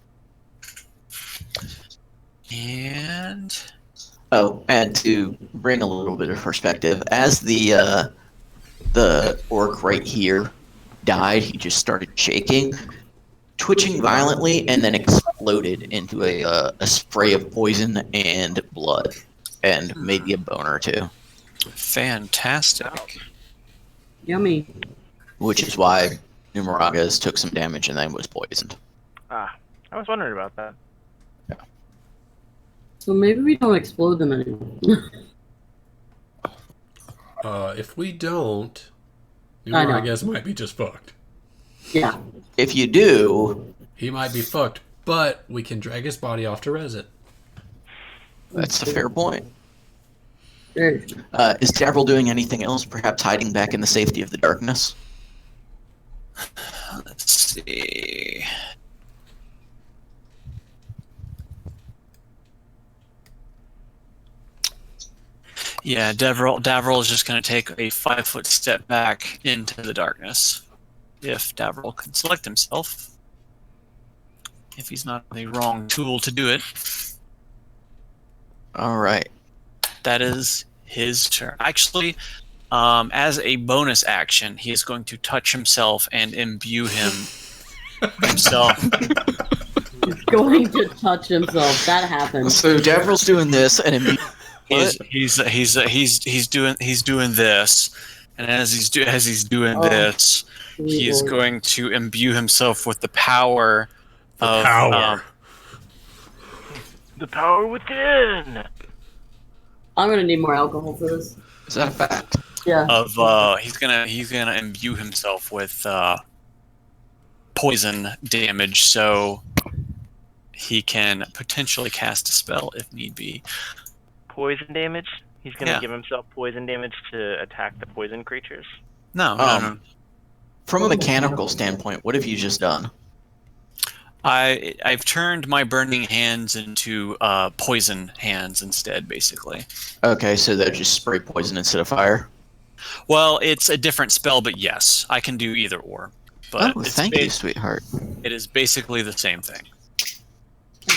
And Oh, and to bring a little bit of perspective, as the orc right here died, he just started shaking, twitching violently, and then exploded into a spray of poison and blood, and maybe a bone or two. fantastic. Yummy. Which is why Numeragas took some damage and then was poisoned. Ah, I was wondering about that. So maybe we don't explode them anymore. If we don't, I know. Numeraga's might be just fucked. Yeah. If you do, He might be fucked, but we can drag his body off to res it. that's a fair point. There. Is Davril doing anything else, perhaps hiding back in the safety of the darkness? Let's see. Yeah, Davril is just going to take a 5-foot step back into the darkness. If Davril can select himself. If he's not the wrong tool to do it. All right. That is his turn. Actually, as a bonus action, he is going to touch himself and imbue himself. He's going to touch himself. That happens. So Davril's doing this, and He's doing this, and as he's doing this, he is going to imbue himself with the power of The power within. I'm gonna need more alcohol for this. Is that a fact? Yeah. He's gonna imbue himself with poison damage, so he can potentially cast a spell if need be. Poison damage? He's gonna Yeah. give himself poison damage to attack the poison creatures? No. From a mechanical standpoint, what have you just done? I've turned my burning hands into poison hands instead, basically. Okay, so they just spray poison instead of fire. Well, it's a different spell, but yes, I can do either or. But Oh, it's thank you, sweetheart. It is basically the same thing.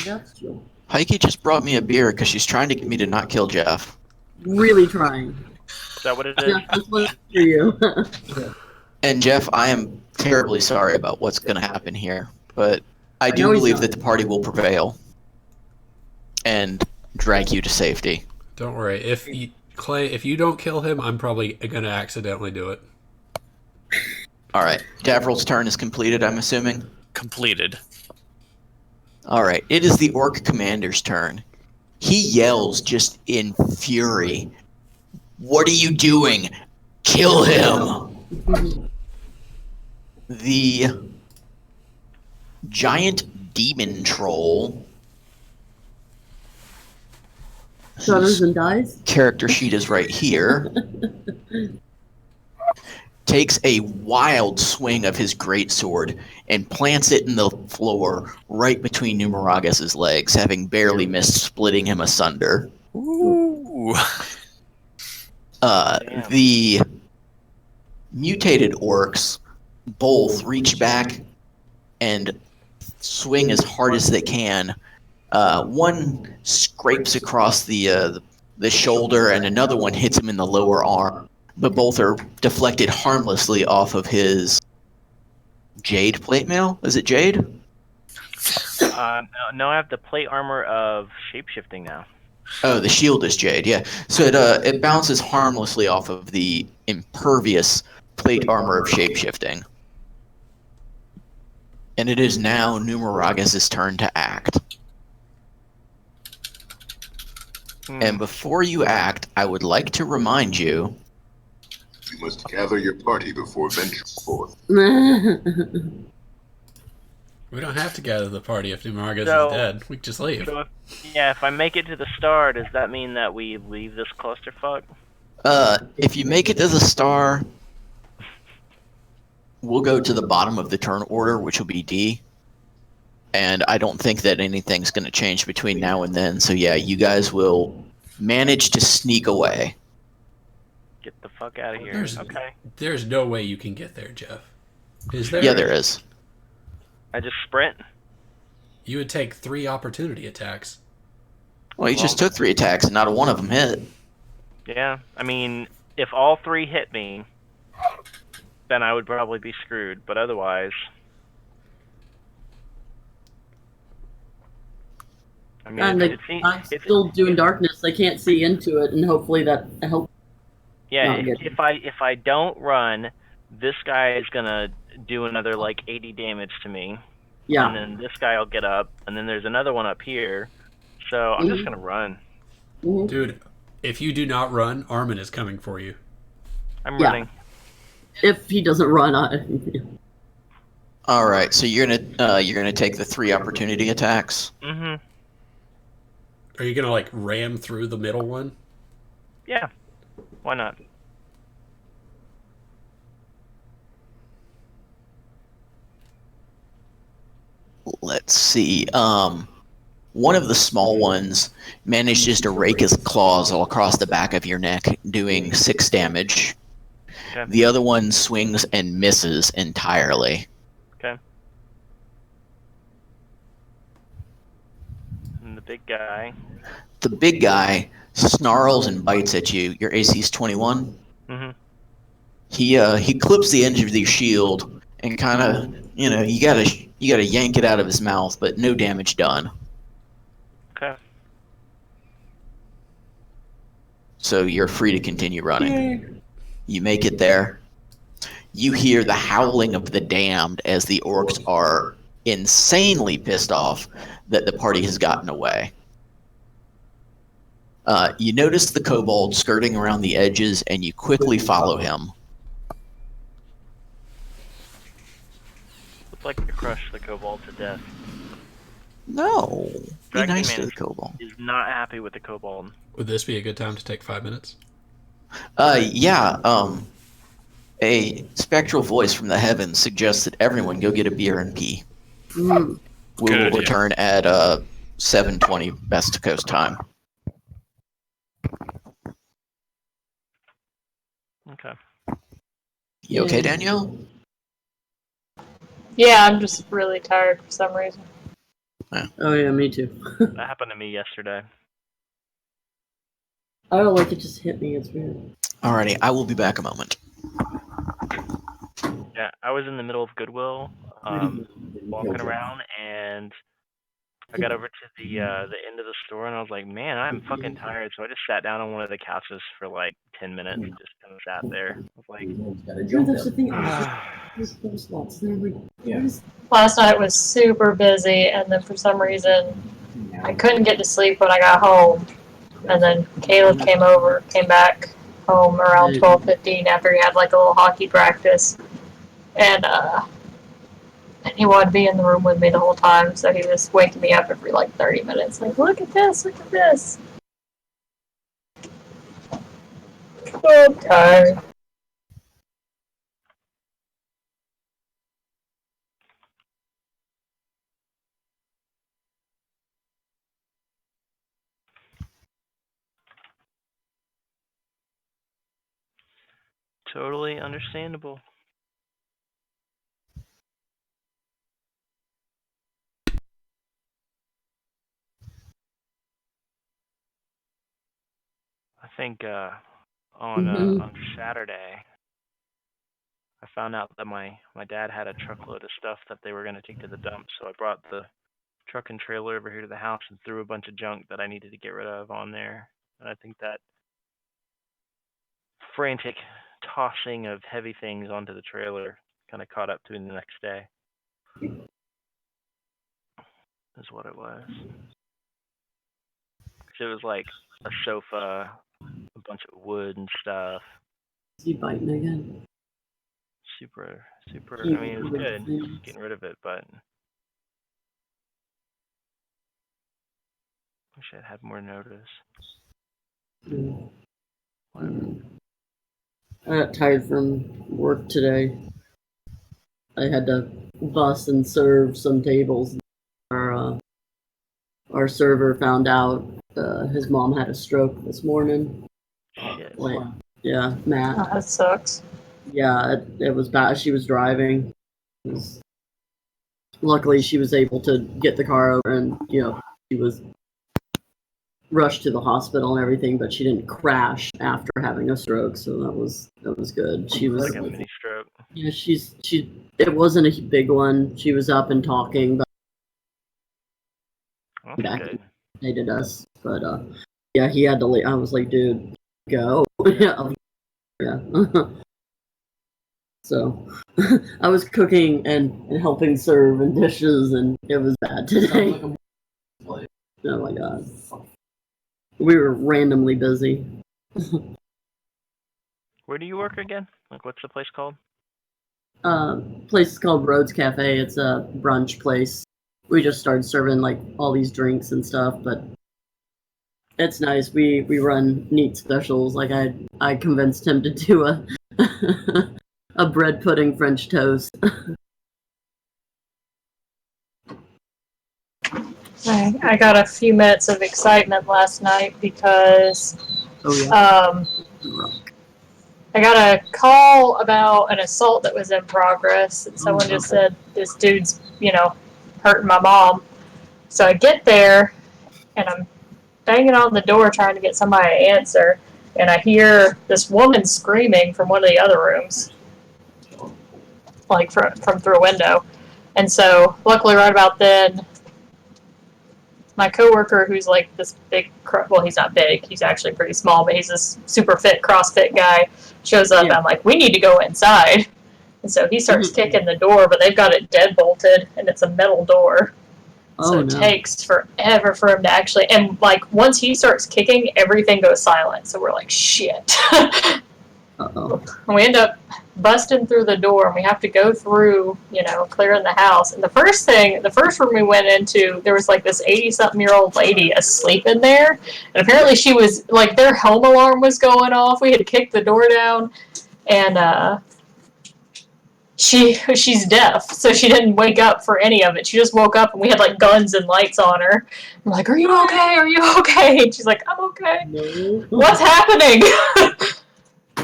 That's true. Heike just brought me a beer because she's trying to get me to not kill Jeff. Really trying. Is that what it is? Yeah, this one's for you. And Jeff, I am terribly sorry about what's going to happen here, but I do know he's believe not. that the party will prevail and drag you to safety. Don't worry. Clay, if you don't kill him, I'm probably gonna accidentally do it. All right, Davril's turn is completed, I'm assuming. Completed. All right, it is the orc commander's turn. He yells just in fury. What are you doing? Kill him! The giant demon troll. Shudders and dies. Character sheet is right here. takes a wild swing of his greatsword and plants it in the floor right between Numeragus's legs, having barely missed splitting him asunder. Ooh. Damn. The mutated orcs both reach back and swing as hard as they can. One scrapes across the shoulder, and another one hits him in the lower arm. But both are deflected harmlessly off of his jade plate mail. Is it jade? No, I have the plate armor of shapeshifting now. Oh, the shield is jade. Yeah. So it bounces harmlessly off of the impervious plate armor of shapeshifting. And it is now Numeragus's turn to act. And before you act, I would like to remind you. You must gather your party before venturing forth. We don't have to gather the party if Numaragus So- is dead. We can just leave. So if I make it to the star, does that mean that we leave this clusterfuck? If you make it to the star, we'll go to the bottom of the turn order, which will be D. And I don't think that anything's going to change between now and then. So yeah, you guys will manage to sneak away. Get the fuck out of here. There's- Okay. There's no way you can get there, Jeff. Is there? Yeah, there is. I just sprint. You would take 3 opportunity attacks. Well, you just took 3 attacks and not a one of them hit. Yeah. I mean, if all 3 hit me, then I would probably be screwed. But otherwise, I mean, And I'm still doing darkness. I can't see into it, and hopefully that helps. Yeah, not good. if I don't run, this guy is gonna do another like 80 damage to me. Yeah. And then this guy will get up, and then there's another one up here. So I'm just gonna run. Mhm. Dude, if you do not run, Armin is coming for you. I'm Yeah. running. If he doesn't run, All right, so you're gonna take the 3 opportunity attacks. Mhm. Are you gonna like ram through the middle one? Yeah. Why not? Let's see. One of the small ones manages to rake his claws all across the back of your neck, doing 6 damage. Okay. The other one swings and misses entirely. Okay. And the big guy. The big guy snarls and bites at you. Your AC's 21. Mhm. He clips the edge of your shield and kind of, you gotta yank it out of his mouth, but no damage done. Okay. So you're free to continue running. You make it there. You hear the howling of the damned as the orcs are insanely pissed off that the party has gotten away. You notice the kobold skirting around the edges, and you quickly follow him. Looks like you crushed the kobold to death. No. Be Dragon nice to Man the kobold. is not happy with the kobold. Would this be a good time to take 5 minutes? Yeah. A spectral voice from the heavens suggests that everyone go get a beer and pee. Mm. We Good will idea. return at 7:20 West Coast time. Okay. You okay, Danielle? Yeah, I'm just really tired for some reason. Oh yeah, me too. That happened to me yesterday. I don't like it. Just hit me. It's weird. Alrighty, I will be back a moment. Yeah, I was in the middle of Goodwill, walking around, and I got over to the end of the store, and I was like, man, I'm fucking tired. So I just sat down on one of the couches for like 10 minutes, and just kind of sat there. I was like, Dude, that's the thing. There's those slots. They're like, Last night was super busy, and then for some reason, I couldn't get to sleep when I got home. And then Caleb came back home around 12:15 after he had like a little hockey practice, and he wanted to be in the room with me the whole time. So he was waking me up every like 30 minutes, like, look at this, look at this. So tired. Totally understandable. I think on Saturday, I found out that my dad had a truckload of stuff that they were going to take to the dump, so I brought the truck and trailer over here to the house and threw a bunch of junk that I needed to get rid of on there. And I think that frantic tossing of heavy things onto the trailer kind of caught up to me the next day. Is what it was. 'Cause it was like a sofa, a bunch of wood and stuff. Is he biting again? Super. I You mean, it's rid good of things. getting rid of it, but wish I'd had more notice. Mm. Whatever. I got tired from work today. I had to bus and serve some tables. Our server found out his mom had a stroke this morning. Shit. Like, yeah, Matt. Oh, that sucks. Yeah, it was bad. She was driving. Luckily, she was able to get the car over, and she was rushed to the hospital and everything, but she didn't crash after having a stroke, so that was good. She was Like a mini stroke. yeah, it wasn't a big one. She was up and talking, but Well, that's back good. they did us. But yeah, he had to leave. I was like, dude, go. Yeah. So I was cooking and helping serve and dishes, and it was bad today. Oh my god. We were randomly busy. Where do you work again? Like, what's the place called? Place is called Rhodes Cafe. It's a brunch place. We just started serving like all these drinks and stuff, but it's nice. We run neat specials. Like I convinced him to do a a bread pudding French toast. I got a few minutes of excitement last night because Oh yeah. I got a call about an assault that was in progress, and someone just said this dude's, hurting my mom. So I get there, and I'm banging on the door trying to get somebody to answer, and I hear this woman screaming from one of the other rooms, like from through a window. And so, luckily, right about then, my coworker, who's like this big, well, he's not big, he's actually pretty small, but he's this super fit CrossFit guy, shows up, and I'm like, we need to go inside. And so he starts kicking the door, but they've got it deadbolted, and it's a metal door. So it takes forever for him to actually, and like once he starts kicking, everything goes silent. So we're like, shit. Uh-oh. And we end up busting through the door, and we have to go through, clearing the house. And the first room we went into, there was like this 80-something-year-old lady asleep in there. And apparently she was, like, their home alarm was going off. We had to kick the door down. And, she's deaf, so she didn't wake up for any of it. She just woke up, and we had like guns and lights on her. I'm like, "Are you okay? Are you okay?" And she's like, "I'm okay." No. What's happening?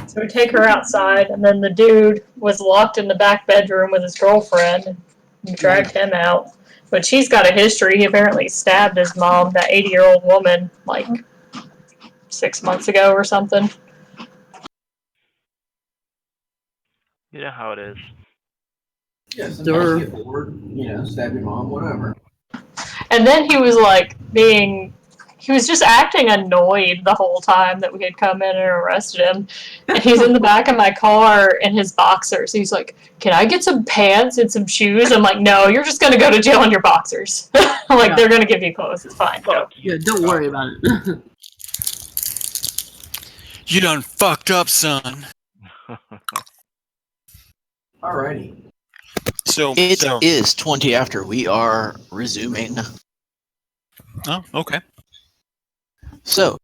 So we take her outside, and then the dude was locked in the back bedroom with his girlfriend, and we dragged him out. But she's got a history. He apparently stabbed his mom, that 80-year-old woman, like 6 months ago or something. You know how it is. Yeah, sometimes you get bored, stab your mom, whatever. And then he was like he was just acting annoyed the whole time that we had come in and arrested him. And he's in the back of my car in his boxers. He's like, "Can I get some pants and some shoes?" I'm like, "No, you're just going to go to jail in your boxers." I'm like, "They're going to give you clothes. It's fine." Go. Yeah, don't worry about it. You done fucked up, son. Alrighty. So It is 20 after. We are resuming. Oh, okay. So,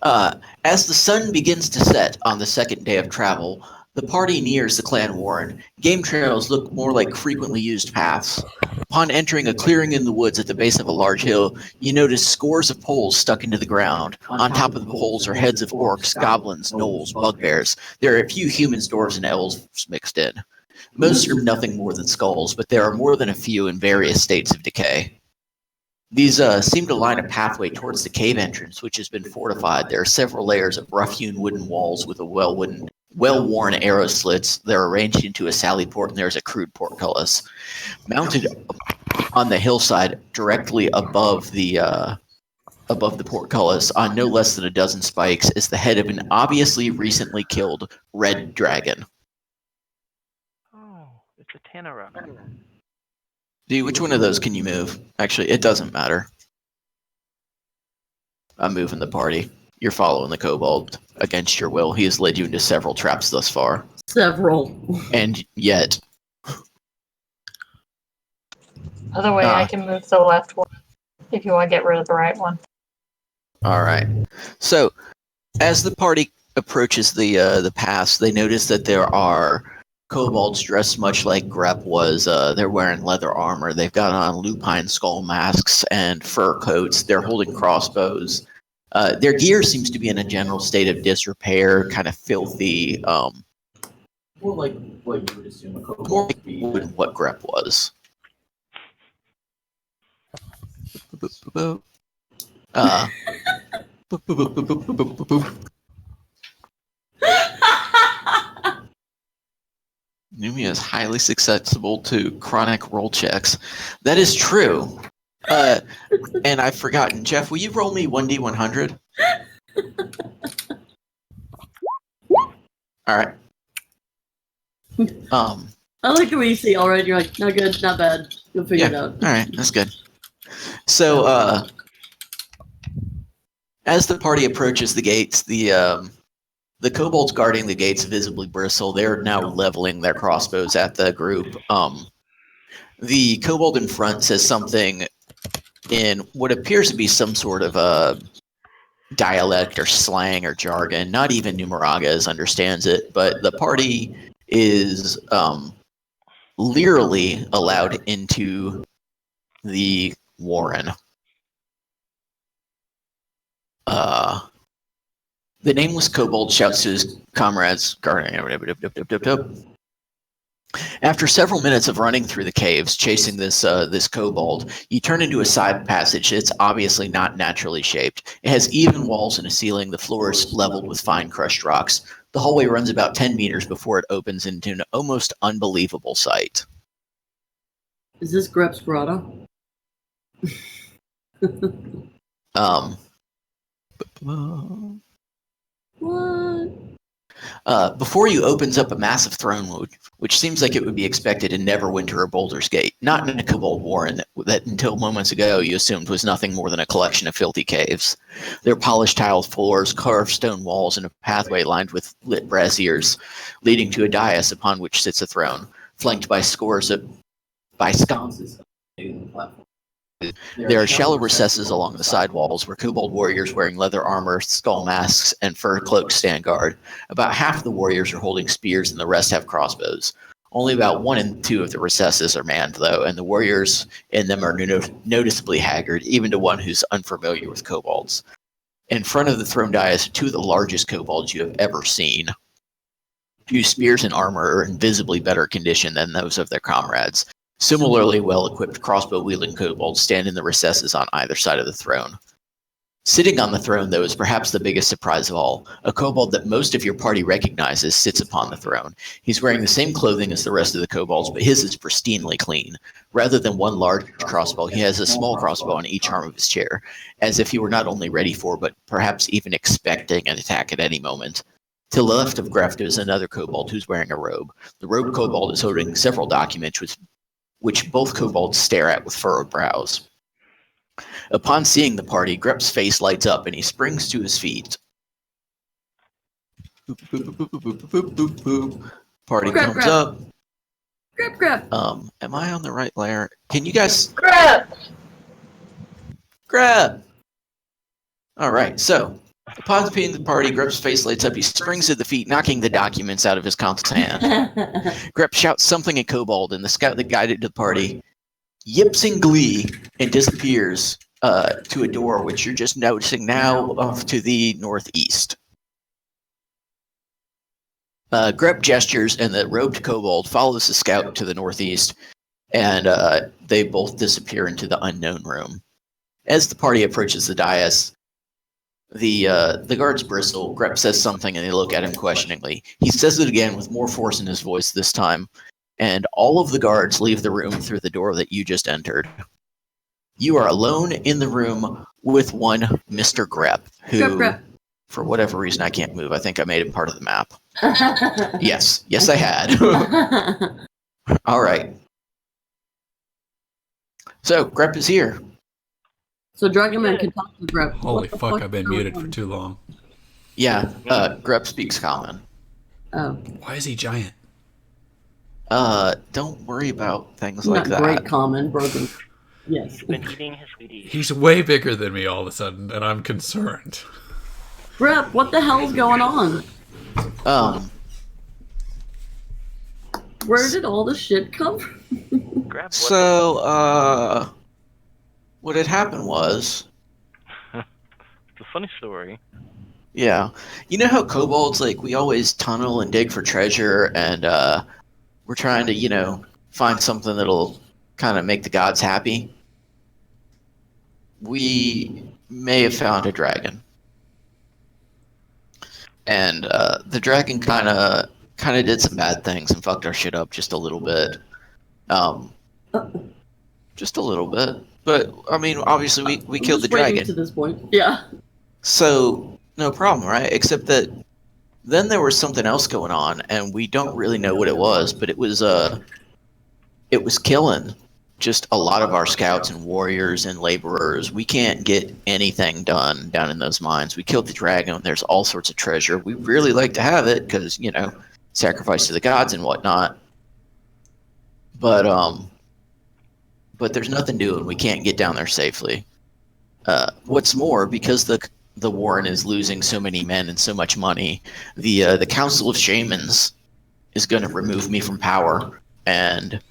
as the sun begins to set on the second day of travel, The party nears the clan warren. Game trails look more like frequently used paths. Upon entering a clearing in the woods at the base of a large hill, you notice scores of poles stuck into the ground. On top of the poles are heads of orcs, goblins, gnolls, bugbears. There are a few humans, dwarves, and elves mixed in. Most are nothing more than skulls, but there are more than a few in various states of decay. These seem to line a pathway towards the cave entrance, which has been fortified. There are several layers of rough-hewn wooden walls with a well-worn arrow slits. They're arranged into a sally port, and there's a crude portcullis. Mounted on the hillside, directly above the portcullis, on no less than a dozen spikes, is the head of an obviously recently killed red dragon. Oh, it's a Tanara. Dude, which one of those can you move? Actually, it doesn't matter. I'm moving the party. You're following the kobold against your will. He has led you into several traps thus far. Several. And yet... Other way, I can move the left one if you want to get rid of the right one. All right. So, as the party approaches the pass, they notice that there are kobolds dressed much like Grep was. They're wearing leather armor. They've got on lupine skull masks and fur coats. They're holding crossbows. Their gear seems to be in a general state of disrepair, kind of filthy. More like what you would assume a kobold More would be. like what Grep was. Numia is highly susceptible to chronic roll checks. That is true. And I've forgotten. Jeff, will you roll me 1d100? All right. I like the way you see already. You're like, not good, not bad. You'll figure it out. All right, that's good. So, as the party approaches the gates, the kobolds guarding the gates visibly bristle. They're now leveling their crossbows at the group. The kobold in front says something in what appears to be some sort of dialect or slang or jargon. Not even Numeraga's understands it, but the party is leerily allowed into the warren. The nameless kobold shouts to his comrades, guarding. After several minutes of running through the caves, chasing this kobold, you turn into a side passage that's obviously not naturally shaped. It has even walls and a ceiling. The floor is leveled with fine crushed rocks. The hallway runs about 10 meters before it opens into an almost unbelievable sight. Is this Grep's grotto? What? Before you opens up a massive throne, which seems like it would be expected in Neverwinter or Baldur's Gate, not in a kobold warren that until moments ago you assumed was nothing more than a collection of filthy caves. There are polished tiled floors, carved stone walls, and a pathway lined with lit braziers, leading to a dais upon which sits a throne, flanked by sconces. There are shallow recesses along the side walls where kobold warriors wearing leather armor, skull masks, and fur cloaks stand guard. About half the warriors are holding spears and the rest have crossbows. Only about 1 and 2 of the recesses are manned, though, and the warriors in them are noticeably haggard, even to one who's unfamiliar with kobolds. In front of the throne dais are 2 of the largest kobolds you have ever seen. 2 spears and armor are in visibly better condition than those of their comrades. Similarly well-equipped crossbow-wielding kobolds stand in the recesses on either side of the throne. Sitting on the throne, though, is perhaps the biggest surprise of all. A kobold that most of your party recognizes sits upon the throne. He's wearing the same clothing as the rest of the kobolds, but his is pristinely clean. Rather than one large crossbow, he has a small crossbow on each arm of his chair, as if he were not only ready for, but perhaps even expecting an attack at any moment. To the left of Gref is another kobold who's wearing a robe. The robed kobold is holding several documents which both kobolds stare at with furrowed brows. Upon seeing the party, Grep's face lights up and he springs to his feet. Party Grep, comes Grep. up. Grep. Am I on the right layer? Can you guys... Grep! Grep! Alright, so, Upon seeing the party, Grep's face lights up. He springs to the feet, knocking the documents out of his count's hand. Grep shouts something at Kobold, and the scout that guided the party yips in glee and disappears to a door, which you're just noticing now off to the northeast. Grep gestures, and the robed Kobold follows the scout to the northeast, and they both disappear into the unknown room. As the party approaches the dais, the guards bristle. Grep says something, and they look at him questioningly. He says it again with more force in his voice this time, and all of the guards leave the room through the door that you just entered. You are alone in the room with one Mr. Grep, who, Grep. for whatever reason, I can't move. I think I made him part of the map. Yes, I had. All right. So, Grep is here. So Dragonman can talk to Grep. Holy What the fuck, I've been is going muted for on? too long. Yeah, Grep speaks common. Oh, Why is he giant? Don't worry about things like not that. great common, broken. Yes. Been eating his Wheaties. He's way bigger than me all of a sudden, and I'm concerned. Grep, what the hell's going on? Where did all the shit come from? Grab what So, what had happened was, It's a funny story. yeah, you know how kobolds, like, we always tunnel and dig for treasure, and we're trying to, find something that'll kind of make the gods happy? We may have found a dragon. And the dragon kind of did some bad things and fucked our shit up just a little bit. Just a little bit. But, I mean, obviously we killed the Just waiting dragon. to this point. Yeah. So, no problem, right? Except that then there was something else going on, and we don't really know what it was, but it was killing just a lot of our scouts and warriors and laborers. We can't get anything done down in those mines. We killed the dragon. There's all sorts of treasure. We really like to have it because, sacrifice to the gods and whatnot. But there's nothing doing. We can't get down there safely. What's more, because the Warren is losing so many men and so much money, the Council of Shamans is going to remove me from power, and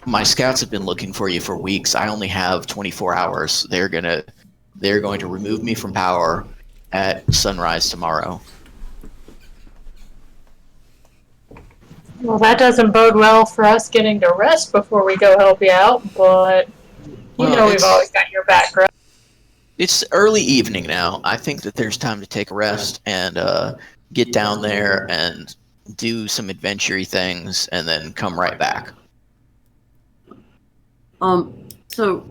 my scouts have been looking for you for weeks. I only have 24 hours. They're going to remove me from power at sunrise tomorrow. Well, that doesn't bode well for us getting to rest before we go help you out, but we've always got your back, Grep. It's early evening now. I think that there's time to take a rest and get down there and do some adventure-y things and then come right back. So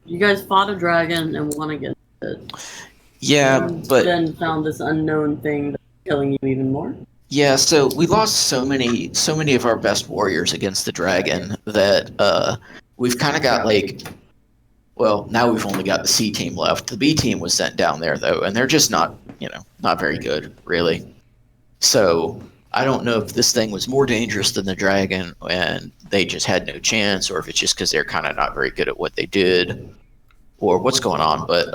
you guys fought a dragon and won against it. Yeah, And but then found this unknown thing that's killing you even more. yeah, so we lost so many of our best warriors against the dragon that we've kind of got well, now we've only got the C team left. The B team was sent down there though, and they're just not very good, really. So I don't know if this thing was more dangerous than the dragon and they just had no chance, or if it's just because they're kind of not very good at what they did, or what's going on. But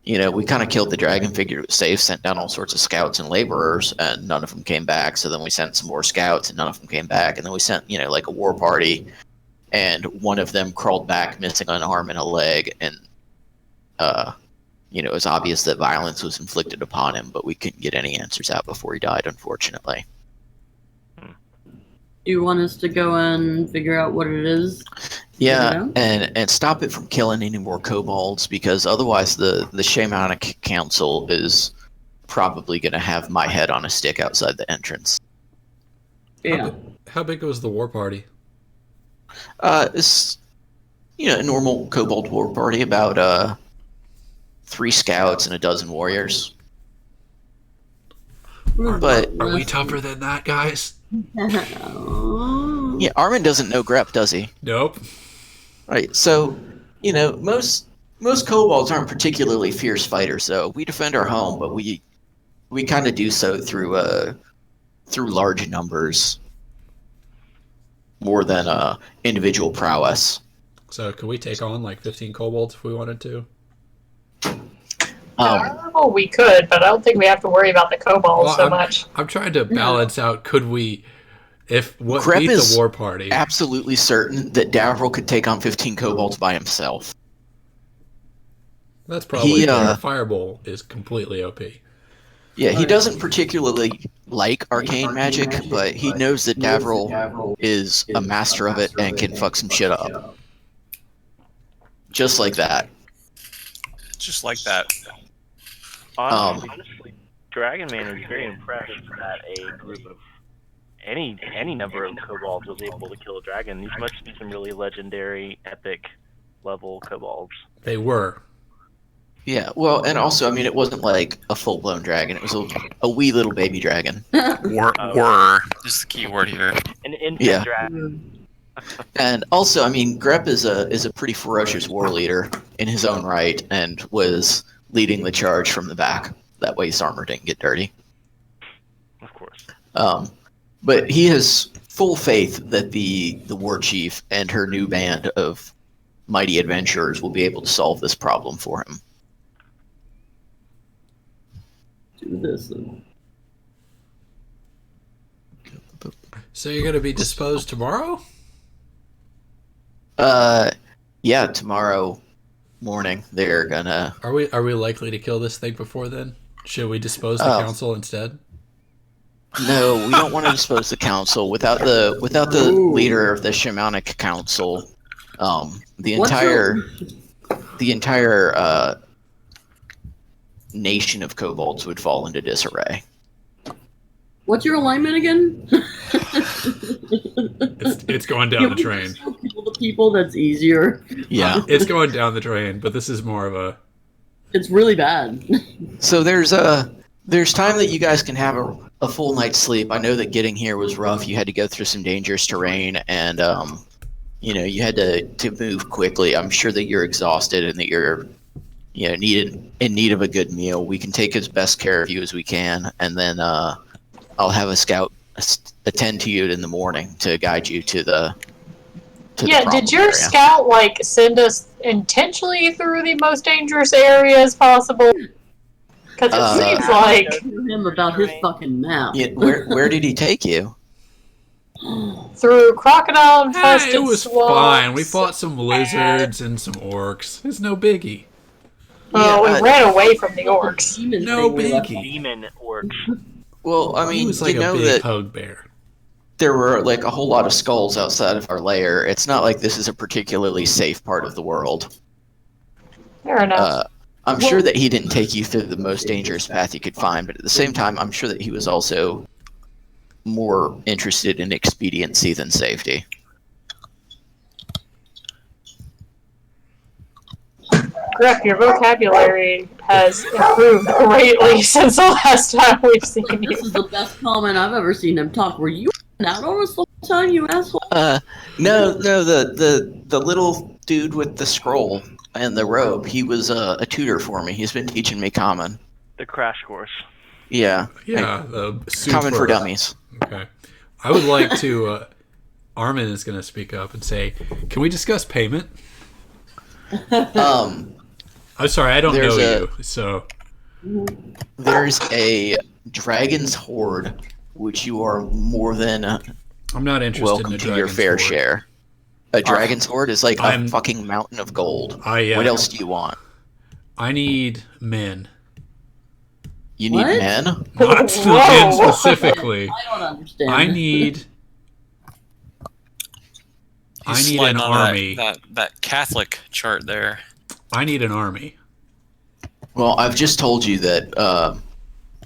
we kind of killed the dragon, figured it was safe, sent down all sorts of scouts and laborers, and none of them came back. So then we sent some more scouts, and none of them came back. And then we sent, like a war party, and one of them crawled back missing an arm and a leg. And, it was obvious that violence was inflicted upon him, but we couldn't get any answers out before he died, unfortunately. You want us to go and figure out what it is? Yeah, and stop it from killing any more kobolds, because otherwise the Shamanic Council is probably going to have my head on a stick outside the entrance. Yeah. How big was the war party? It's a normal kobold war party, about 3 scouts and a dozen warriors. But Are we tougher than that, guys? yeah, Armin doesn't know Grep, does he? Nope. Right. So, most kobolds aren't particularly fierce fighters, though. We defend our home, but we kind of do so through large numbers more than individual prowess. So could we take on like 15 kobolds if we wanted to? Well, we could, but I don't think we have to worry about the kobolds so much. I'm trying to balance out. Could we, if what Grep beat is the war party? absolutely certain that Davril could take on 15 kobolds by himself. That's probably fair. Firebolt is completely OP. Yeah, he doesn't particularly like arcane magic, but he knows that Davril is a master of it and can fuck some shit up. Just like that. Just like that. Honestly, Dragon Man is very impressed that a group of any number of kobolds was able to kill a dragon. These must be some really legendary, epic level kobolds. They were. Yeah, well, and also, I mean, it wasn't like a full-blown dragon. It was a wee little baby dragon. Were is the key word here. An infant dragon. And also, I mean, Grep is a pretty ferocious war leader in his own right, and was leading the charge from the back. That way, his armor didn't get dirty. Of course. But he has full faith that the war chief and her new band of mighty adventurers will be able to solve this problem for him. Do this. Then. So you're going to be disposed tomorrow? Yeah, tomorrow morning they're gonna. Are we likely to kill this thing before then? Should we dispose the council instead? No, we don't want to dispose the council without the leader of the shamanic council. The entire nation of kobolds would fall into disarray. What's your alignment again? It's going down the train. People to people, that's easier. Yeah, it's going down the drain, but this is more of a. It's really bad. So there's time that you guys can have a full night's sleep. I know that getting here was rough. You had to go through some dangerous terrain, and you had to move quickly. I'm sure that you're exhausted and that you're in need of a good meal. We can take as best care of you as we can, and then I'll have a scout attend to you in the morning to guide you to the. Did your scout send us intentionally through the most dangerous areas possible? Because it seems like him about his fucking map. Yeah, where did he take you? Through crocodile infested It was swamps. fine. We fought some lizards and some orcs. It's no biggie. Well, we ran away from the orcs. No biggie. Demon orcs. Well, I mean, He was like you know a big that hug bear. there were a whole lot of skulls outside of our lair. It's not like this is a particularly safe part of the world. Fair enough. I'm sure that he didn't take you through the most dangerous path you could find, but at the same time, I'm sure that he was also more interested in expediency than safety. Grep, your vocabulary has improved greatly since the last time we've seen you. This is the best comment I've ever seen him talk. Were you out on us the whole time, you asshole? No, the little dude with the scroll and the robe, he was a tutor for me. He's been teaching me common. The crash course. Yeah. Yeah, the Common for dummies. Okay. I would like to... Armin is going to speak up and say, can we discuss payment? I'm sorry, I don't know you, so... There's a dragon's horde, which you are more than I'm not interested welcome in a to your fair horde. share. A dragon's horde is like I'm- a fucking mountain of gold. What else do you want? I need men. You need What? men? Not men specifically. I don't understand. I need He's an sliding on army. That Catholic chart there. I need an army. Well, I've just told you that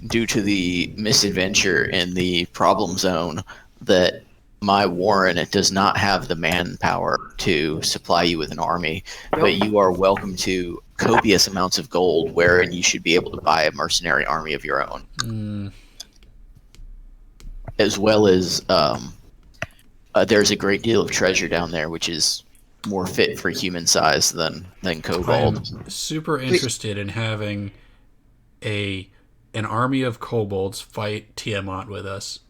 due to the misadventure in the problem zone, that my Warren does not have the manpower to supply you with an army, but you are welcome to copious amounts of gold, wherein you should be able to buy a mercenary army of your own. As well as there's a great deal of treasure down there, which is more fit for human size than kobold. I'm super interested in having an army of kobolds fight Tiamat with us.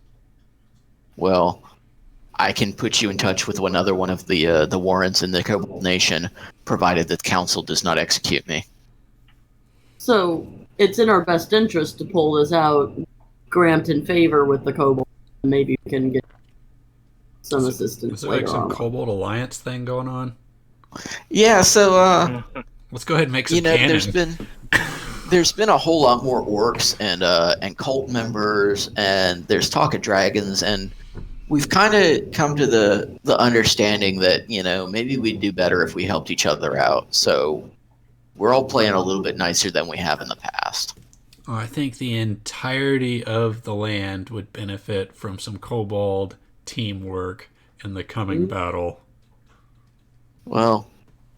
Well, I can put you in touch with another one of the Warrens in the Kobold Nation, provided that the council does not execute me. So it's in our best interest to pull this out, grant in favor with the kobold, and maybe we can get some assistance Is there like later some on. Kobold Alliance thing going on? Yeah, so Let's go ahead and make some you know, cannon. there's been a whole lot more orcs and cult members, and there's talk of dragons, and we've kind of come to the understanding that, you know, maybe we'd do better if we helped each other out. So we're all playing a little bit nicer than we have in the past. I think the entirety of the land would benefit from some kobold teamwork in the coming battle. Well,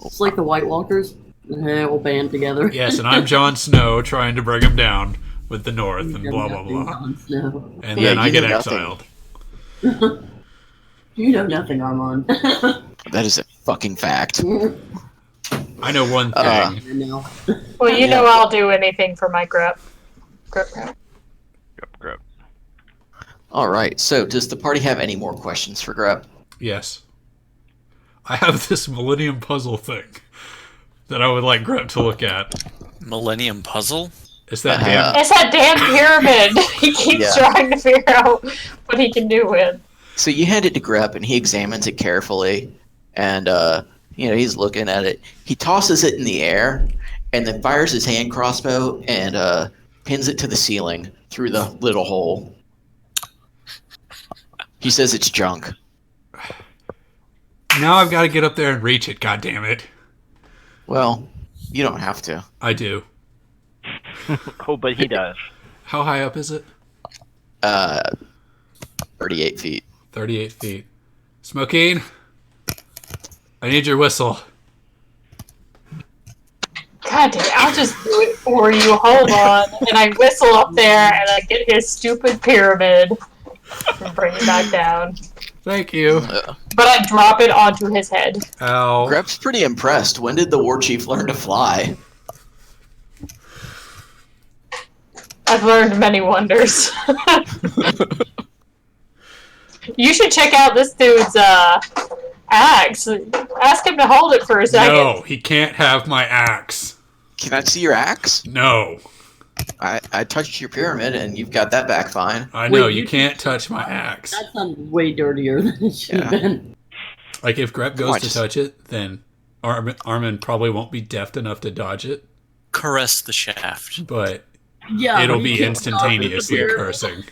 It's like the White Walkers. We'll band together. Yes, and I'm Jon Snow trying to bring him down with the North and You've blah, done blah, nothing, blah. Jon Snow. And Yeah, then I you get know nothing. exiled. You know nothing, Armand. that is a fucking fact. I know one thing. I know. Well, you Yeah. know I'll do anything for my Grep. Grep. Grep. All right. So does the party have any more questions for Grep? Yes. I have this Millennium Puzzle thing that I would like Grep to look at. Millennium Puzzle? It's that Uh-huh. damn... It's that damn pyramid. He keeps Yeah. trying to figure out what he can do with. So you hand it to Grep, and he examines it carefully, and you know, he's looking at it. He tosses it in the air, and then fires his hand crossbow and pins it to the ceiling through the little hole. He says it's junk. Now I've got to get up there and reach it, God damn it. Well, you don't have to. I do. Oh, but he does. How high up is it? 38 feet. 38 feet. Smokine, I need your whistle. God damn it, I'll just do it for you. Hold on. And I whistle up there and I get his stupid pyramid and bring it back down. Thank you. But I drop it onto his head. Ow. Grep's pretty impressed. When did the war chief learn to fly? I've learned many wonders. You should check out this dude's axe. Ask him to hold it for a second. No, he can't have my axe. Can I see your axe? No. I touched your pyramid, and you've got that back fine. I know, Wait, you you- can't touch my axe. That sounds way dirtier than it should have Yeah. been. Like, if Grep goes Why, to just- touch it, then Armin probably won't be deft enough to dodge it, Caress the shaft. but Yeah, it'll but you be can't instantaneously stop it. cursing.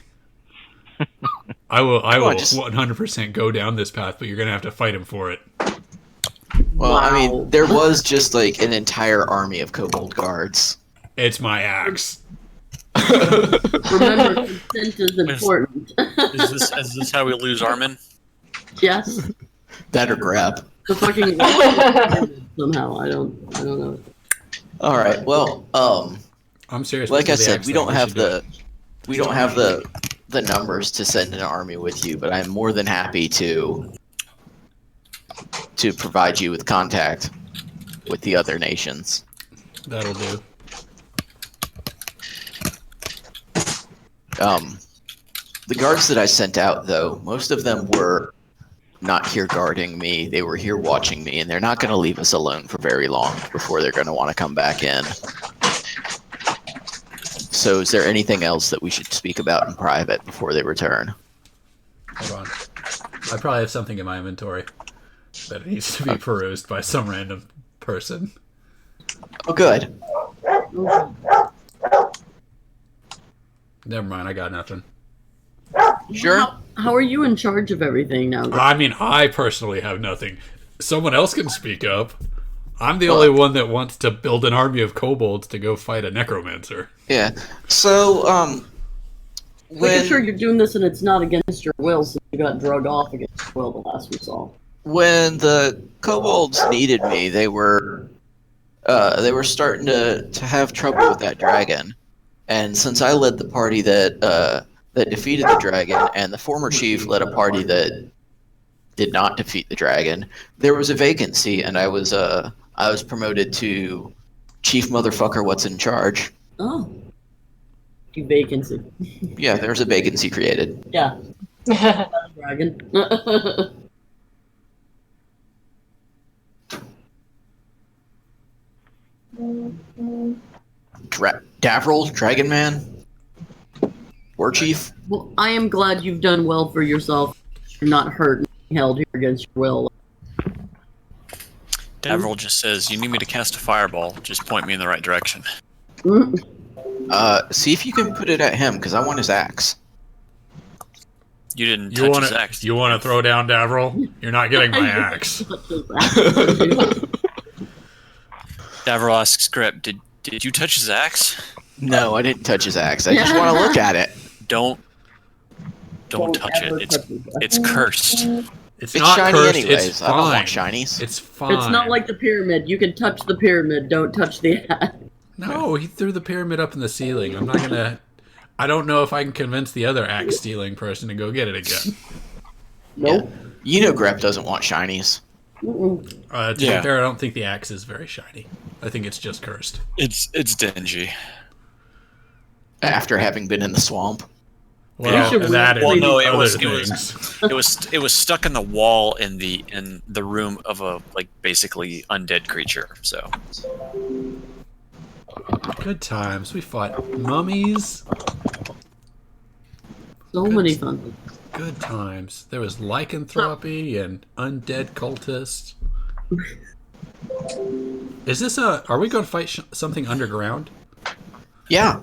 I will on, just- 100% go down this path, but you're going to have to fight him for it. Well, I Wow. mean, there was just like an entire army of kobold guards. It's my axe. Remember, consent is important. Is this how we lose Armin? Yes. That or Grep. The fucking somehow I don't know. All right. Well, I'm serious. like I with the said, axe we thing. don't have should do it. the numbers to send an army with you, but I'm more than happy to provide you with contact with the other nations. That'll do. The guards that I sent out, though, most of them were not here guarding me. They were here watching me, and they're not going to leave us alone for very long before they're going to want to come back in. So is there anything else that we should speak about in private before they return? Hold on. I probably have something in my inventory that needs to be perused by some random person. Oh, good. Never mind, I got nothing. Sure. How are you in charge of everything now? I mean, I personally have nothing. Someone else can speak up. I'm the only one that wants to build an army of kobolds to go fight a necromancer. Yeah. So, Making sure you're doing this and it's not against your will, since you got drug off against your will the last we saw. when the kobolds needed me, they were starting to have trouble with that dragon. And since I led the party that defeated the dragon, and the former chief led a party that did not defeat the dragon, there was a vacancy, and I was promoted to chief motherfucker. What's in charge? Oh. Vacancy. Yeah, there was a vacancy created. Yeah. Dragon. Davril, Dragon Man, War Chief. Well, I am glad you've done well for yourself. You're not hurt and held here against your will. Davril just says, "You need me to cast a fireball. Just point me in the right direction." See if you can put it at him, because I want his axe. You didn't touch his axe. You want to throw down Davril? You're not getting my axe. Davril asks Grep, "Did you touch his axe?" No, I didn't touch his axe. I just want to look at it. Don't touch it. It's cursed. It's It's not shiny cursed. anyways. It's I don't want fine. shinies. It's fine. It's not like the pyramid. You can touch the pyramid. Don't touch the axe. No, he threw the pyramid up in the ceiling. I'm not gonna. I don't know if I can convince the other axe stealing person to go get it again. Nope. You know Grep doesn't want shinies. Mm-mm. To be fair, I don't think the axe is very shiny. I think it's just cursed. It's dingy. After having been in the swamp. Well, should that and Well, no, it other was things. it was stuck in the wall in the room of a basically undead creature. So Good times. We fought mummies. So many fun. Good times. There was lycanthropy and undead cultists. Is this a... Are we going to fight something underground? Yeah.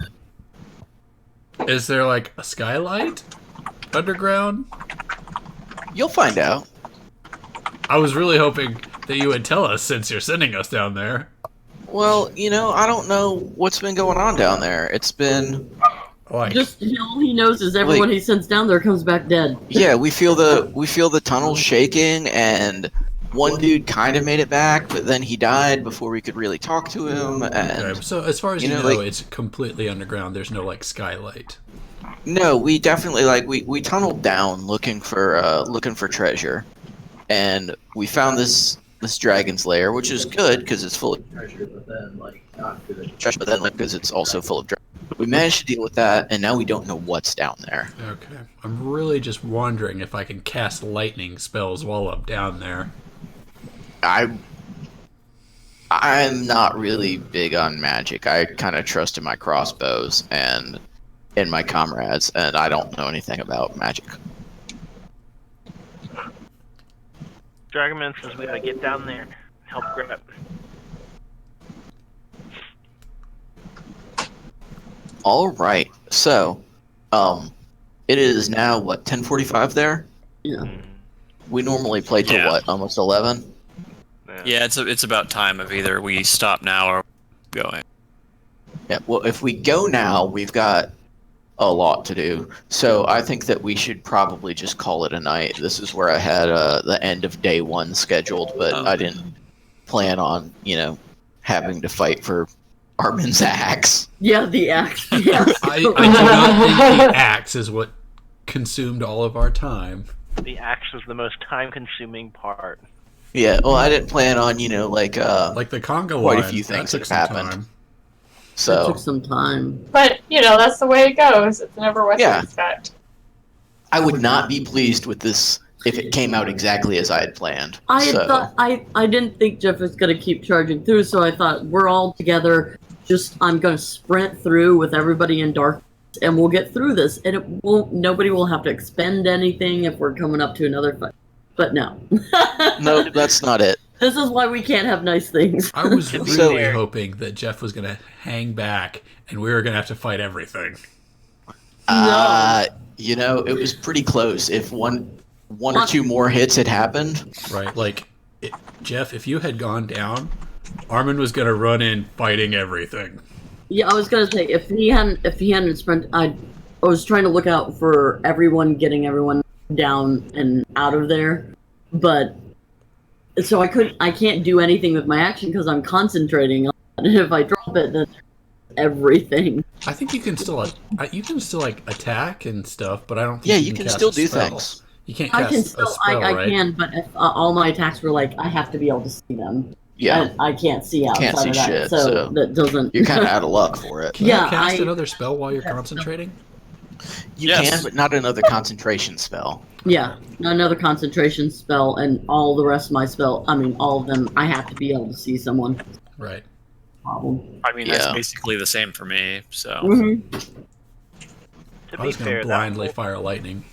Is there like a skylight underground? You'll find out. I was really hoping that you would tell us since you're sending us down there. Well, I don't know what's been going on down there. It's been... Like, Just all he knows is everyone he sends down there comes back dead. Yeah, we feel the tunnels shaking, and one dude kind of made it back, but then he died before we could really talk to him. And okay, so as far as you know, like, it's completely underground. There's no like skylight. no, we definitely we tunneled down looking for treasure, and we found this dragon's lair, which is good because it's full of treasure, but then not good treasure, but then because it's also full of treasure. We managed to deal with that, and now we don't know what's down there. Okay, I'm really just wondering if I can cast lightning spells while I'm down there. I'm not really big on magic. I kind of trust in my crossbows and in my comrades, and I don't know anything about magic. Dragonman says we gotta get down there, help Grep. All right, so, it is now what 10:45 there. Yeah. We normally play till Yeah. what, almost 11. yeah, it's about time of either we stop now or going. Yeah. Well, if we go now, we've got a lot to do. So I think that we should probably just call it a night. This is where I had the end of day one scheduled, but I didn't plan on having to fight for Armin's axe. Yeah, the axe. Yeah. I do not think the axe is what consumed all of our time. The axe was the most time-consuming part. Yeah, well, I didn't plan on, Like the conga quite line, a few that things took have some happened. time. It So, took some time. But, that's the way it goes. It's never what Yeah. you expect. I would not be pleased with this if it came out exactly as I had planned. I So, thought I didn't think Jeff was gonna keep charging through, so I thought we're all together. I'm gonna sprint through with everybody in darkness, and we'll get through this. And nobody will have to expend anything if we're coming up to another fight. But no. no, that's not it. This is why we can't have nice things. I was really So- hoping that Jeff was going to hang back and we were going to have to fight everything. It was pretty close. If one or two more hits had happened, Right? Like, Jeff, if you had gone down, Armin was going to run in fighting everything. Yeah, I was gonna say if he hadn't sprint, I was trying to look out for getting everyone down and out of there, but so I can't do anything with my action because I'm concentrating on it. And if I drop it, then everything. I think you can still attack and stuff, but I don't think yeah, you you can cast still a do spell. things. You can't I cast can a still, spell, I right? can, but if all my attacks were I have to be able to see them. Yeah, And I can't see outside Can't see of that, shit, so so that doesn't. you're kind of out of luck for it. Can you Yeah, cast I- another spell while you're concentrating? You Yes. can, but not another concentration spell. Yeah, another concentration spell, and all the rest of my all of them, I have to be able to see someone. Right. problem. I mean, that's Yeah. basically the same for me. So Mm-hmm. To I be was going fair, to that blindly whole fire lightning.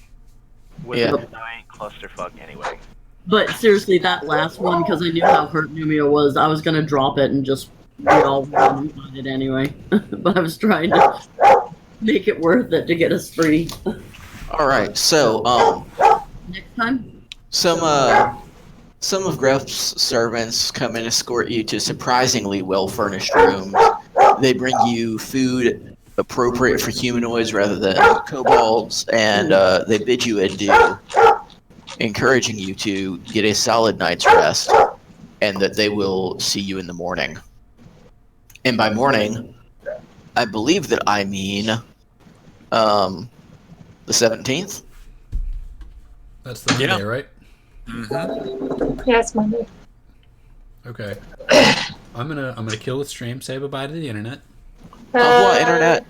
was Yeah. a giant clusterfuck anyway. But seriously, that last one, because I knew how hurt Numia was, I was gonna drop it and just we all run and find it anyway. But I was trying to make it worth it to get us free. All right. So, Next time? some of Grep's servants come and escort you to surprisingly well-furnished rooms. They bring you food appropriate for humanoids rather than kobolds, and they bid you adieu, encouraging you to get a solid night's rest, and that they will see you in the morning. And by morning, I believe that I mean the 17th. That's the Yeah. Monday, right? Yeah, it's Monday. Okay. I'm gonna kill the stream. Say bye-bye to the internet. Au revoir, Internet.